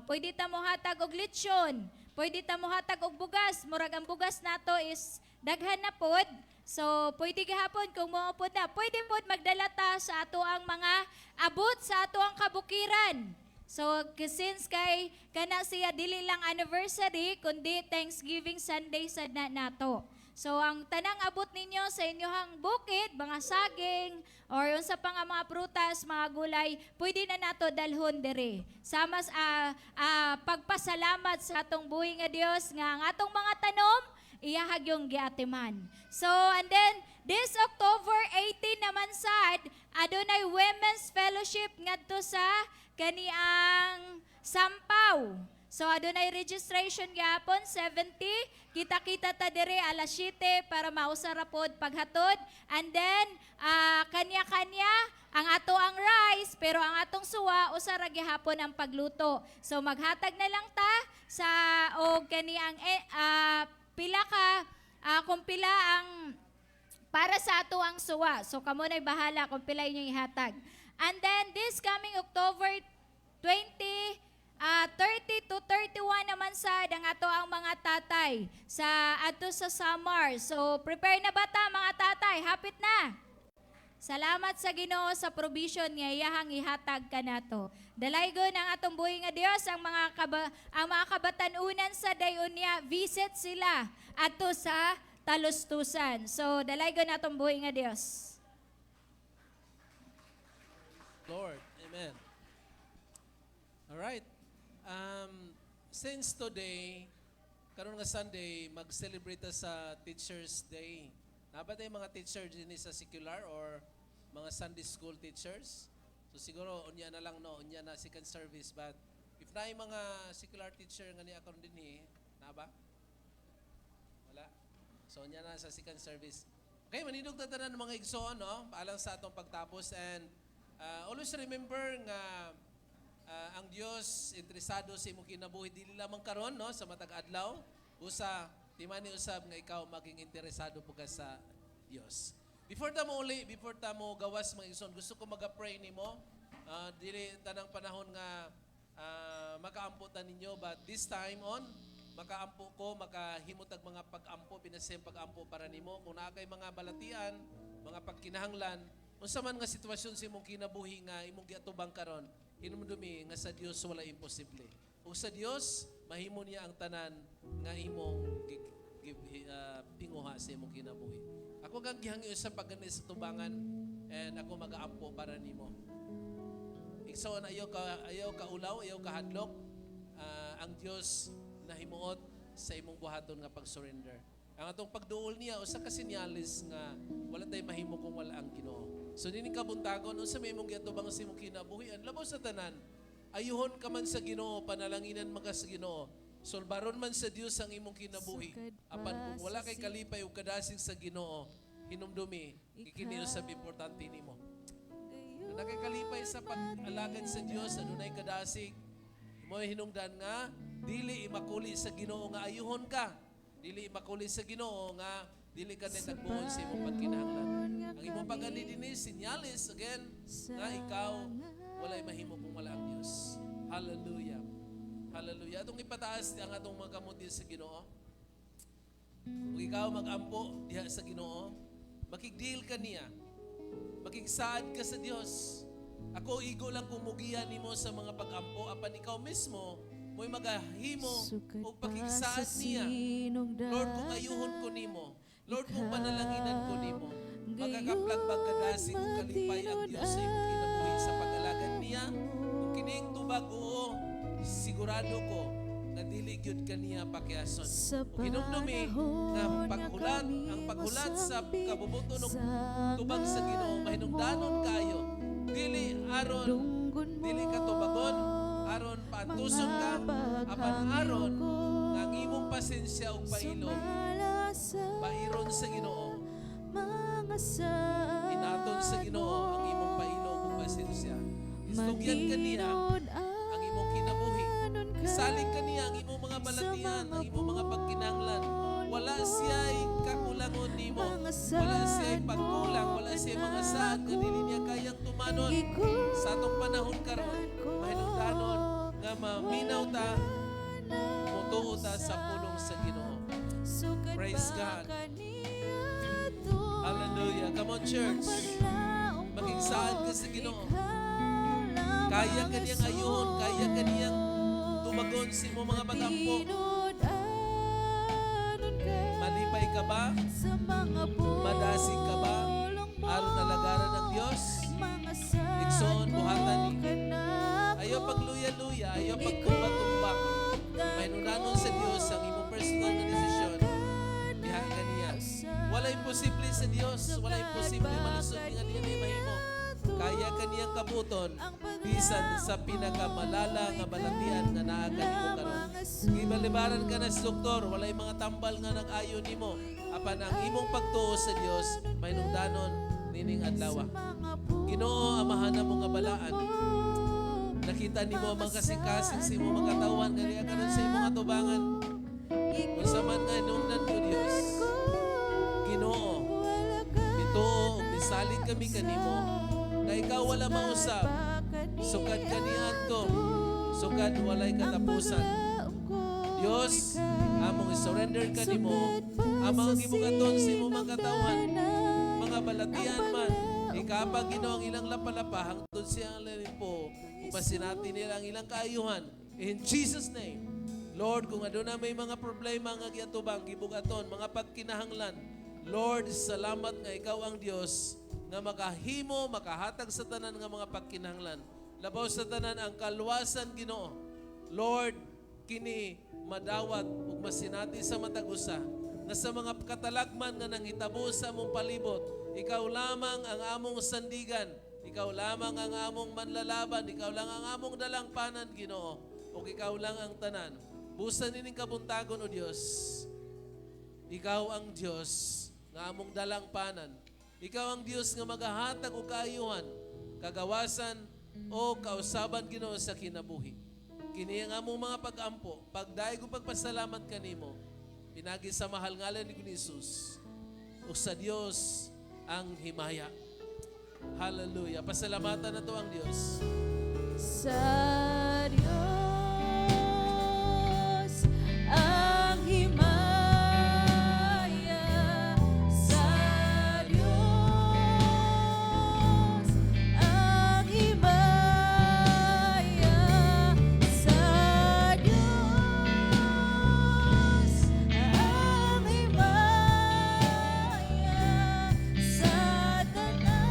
Speaker 5: Pwede ta mo hatag og lechon. Pwede ta mo hatag og bugas. Murag ang bugas nato is daghan na pod. So, pwede gihapon kung mo pod na. Pwede pod magdala ta sa ato ang mga abot sa ato ang kabukiran. So, since kay kana siya dili lang anniversary, kundi Thanksgiving Sunday sad na nato. So, ang tanang abot ninyo sa inyohang bukid, mga saging, or unsa pa nga mga prutas, mga gulay, pwede na nato dalhon dere. Sama pagpasalamat sa atong buhi nga Dios nga ang atong mga tanom, iyahag yung giatiman. So, and then, this October 18 naman sad, adunay Women's Fellowship ngadto sa kaniang Sampaw. So adunay registration gyapon 70, kita-kita ta dire alas 7 para mausara pod paghatod. And then kanya-kanya ang ato ang rice pero ang atong suwa usara gihapon ang pagluto. So maghatag na lang ta sa og kaniang pila ka kung pila ang para sa ato ang suwa. So kamo nay bahala kung pila inyong ihatag. And then this coming October 20 30 to 31 naman sad ang ato ang mga tatay sa ato sa Samar. So prepare na ba ta mga tatay? Hapit na. Salamat sa Ginoo sa provision nga iyahang ihatag kanato. Dalaygon ang atong buhi nga Dios ang mga kabatanunan sa dayon niya, visit sila ato sa Talustusan. So dalaygon atong buhi nga Dios.
Speaker 2: Lord, amen. All right. Since today, karon nga Sunday, mag-celebrate ta sa Teachers Day. Nabatay mga teachers din sa secular or mga Sunday school teachers? So siguro, unya na lang, no? Unya na second service. But if na yung mga secular teacher nga niya karon din na ba? Wala? So unya na sa second service. Okay, manindog tatanan ng mga igsoon, no? Paalang sa atong pagtapos. And always remember nga ang Dios interesado sa imong kinabuhi dili lamang karon, no, sa matag adlaw usa timani usab nga ikaw maging interesado po ka sa Dios. before ta mo gawas mga igsoon, gusto ko mag-pray nimo. Dili tanang panahon nga makaampo ta ninyo, but this time on makaampo ko, makahimutag mga pag-ampo, pinasayang pag-ampo para nimo. Kung naa kay mga balatian, mga pagkinahanglan, unsa man nga sitwasyon sa imong kinabuhi nga imong giatubang karon, hinumdumi nga sa Dios wala imposible. Ug sa Dios mahimo niya ang tanan nga imong pinguha sa imong kinabuhi. Ako kang gihangyo sa pagganay sa tubangan, and ako mag-aampo para nimo. Igsoon, ayaw ka ulaw, ayaw ka hadlok. Ang Dios nahimuot sa imong buhaton nga pag-surrender. Ang atong pagduol niya usa ka sinyalis nga wala tay mahimo kung wala ang Ginoo. So nini kabuntagon unsa may imong giatubang sa imong kinabuhian, labaw sa tanan, ayuhon ka man sa Ginoo, panalanginan man ka sa Ginoo. Solbaron man sa Dios ang imong kinabuhi. Apan kung wala kay kalipay ug kadasig sa Ginoo, hinumdumi kini usab importante nimo. Nakay kalipay sa pag-alagad sa Dios, adunay kadasig, mo hinungdan nga dili imakuli sa Ginoo nga ayuhon ka. Dili imakuli sa Ginoo nga dili ka nagbuhon sa imong pagkinahanglan. Ang imong pagani dinhi sinyalis again nga ikaw walay mahimo kung wala ang Dios. Hallelujah. Hallelujah. Atong ipataas ang atong mga kamot sa Ginoo. Kung ikaw mag-ampo diha sa Ginoo, makigdeal ka niya. Makigsaad ka sa Dios. Ako igo lang kumugihan nimo sa mga pag-ampo, apan ikaw mismo mo'y magahimo o pakigsaad niya. Lord, kung ayuhon ko nimo, Lord, kung panalanginan ko nimo, magkakaplag kadasig kung kalipay ang Diyos sa imong kinabuhi sa pag-alagad niya. Kung kining tubag, oo, sigurado ko na dili gyud kaniya pakiason. Kung hinumdumi nga ang paghulat sa kabubuton ng tubag sa Ginoo, mahinungdanon kayo. Dili dili ka tubagon, aron paantuson ka, apan aron nga ang imong pasensya ug pailog, pairon sa Ginoo. Inaton sa Ginoo ang imong pailog ug pasensya. Istugyan kaniya ang imong kinabuhi. Isalig kaniya ang imong mga balatian, ang imong mga pagkinahanglan. Wala siya'y kakulangon nimo. Wala siya'y pagkulang. Wala siya'y mga saad nga dili niya kayang tumanon. Sa atong panahon karon, mahinungdanon nga maminaw ta, mutuo ta sa pulong sa Ginoo. Praise God. Hallelujah. Come on, church. Magigsaad ka sa Ginoo. Kaya kaniyang ayuhon, kaya kaniyang tumagon sa imong mga pag-ampo. Malipay ka ba? Madasig ka ba? Aron nalagaran ng Diyos? Igsoon, buhatan ni. Ayaw pagluya-luya, ayaw pagtumba-tumba. Mahinunanon sa Diyos ang imong personal na desisyon. Diha ka niya. Wala imposible sa Diyos. Wala imposible malusot nga niya ni mahimo. Kaya kaniyang kabuton bisan sa pinakamalala nga balatian nga naa kanimo karon. Gibalibaran ka na sa doktor, walay mga tambal nga nag-ayo nimo. Apan ang imong pagtuo sa Dios mahinungdanon nining adlaw. Ginoo, amahan na mo nga balaan. Nakita nimo ang mga kasing-kasing sa imong mga katawan nga niya karon sa imong atubangan. Unsa man nga hinungdan ko Dios, Ginoo, bituo ug misalig kami kanimo. Na ikaw wala mausap, sukad kanihan to, sukad walay katapusan. Diyos, among isurrender ka nimo, among gibugaton sa imong mga katawhan, mga balatian man, ikapag Ginoo ang ilang lapalapa, hangtod siya ang lalimpo, upasinati nila ang ilang kaayuhan. In Jesus' name, Lord, kung aduna may mga problema nga giatubang, gibugaton, mga pagkinahanglan, Lord, salamat nga ikaw ang Diyos nga makahimo, makahatag sa tanan nga mga pagkinahanglan. Labaw sa tanan ang kaluwasan Ginoo. Lord, kini madawat ug masinati sa matag usa na sa mga katalagman nga nanghitabo sa among palibot, ikaw lamang ang among sandigan, ikaw lamang ang among manlalaban, ikaw lang ang among dalangpanan Ginoo, ug ikaw lang ang tanan. Busan nining kabuntagon o Dios. Ikaw ang Dios nga among dalangpanan. Ikaw ang Diyos nga magahatag o kaayuhan, kagawasan o kausaban Ginoo sa kinabuhi. Kini ang among mga pag-ampo, pagdaig o pagpasalamat kanimo, pinagi sa mahal ngalan ni Jesus. O sa Dios, ang himaya. Hallelujah. Pasalamatan na to ang Diyos.
Speaker 1: Sa Diyos ang himaya, sa Diyos ang himaya, sa Diyos ang himaya, sa tanang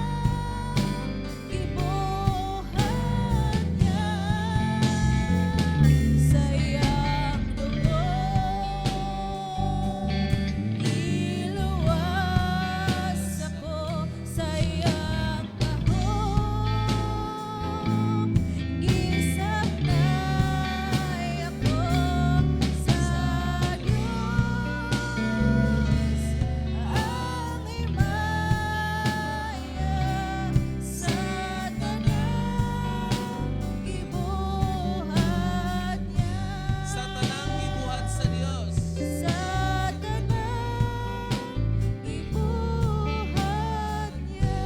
Speaker 1: gibuhat niya, sayang dugo iluwas ako, sayang kahong gisaknay ako, sa Diyos ang himaya, sa tanang gibuhat niya,
Speaker 2: Sa tanang gibuhat sa Diyos.
Speaker 1: sa tanang gibuhat niya,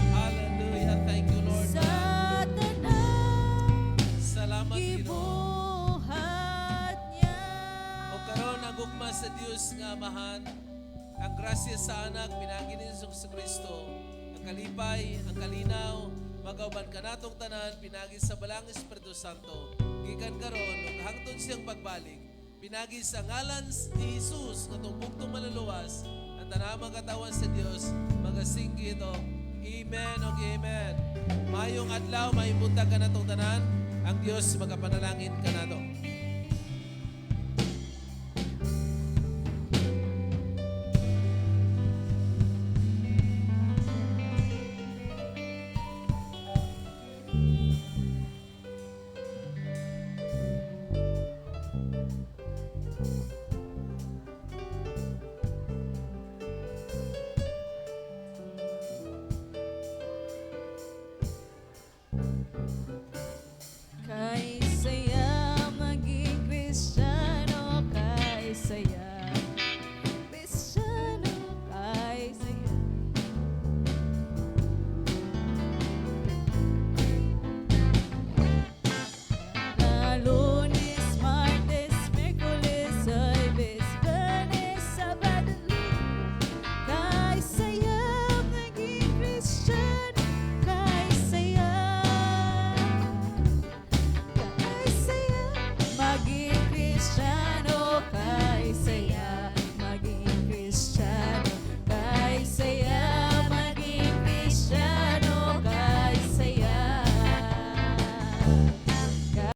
Speaker 2: Hallelujah. Thank you, Lord.
Speaker 1: sa tanang
Speaker 2: Salamat, Ginoo.
Speaker 1: gibuhat niya.
Speaker 2: O karon ang gugma sa Dios nga Amahan, ang grasya sa anak pinagi ni Jesus Kristo, ang kalipay, ang kalinaw, magauban ka natong tanan pinagi sa balang Espiritu Santo. Gikan karon ug hangtod siyang pagbalik, pinagi sa ngalan ni Jesus nga tumbugtong maluluwas, ang tanang mga katawan sa Dios magasinggit og amen og amen. Mayong adlaw, maayong buntag ka natong tanan. Ang Dios magapanalangin ka nato.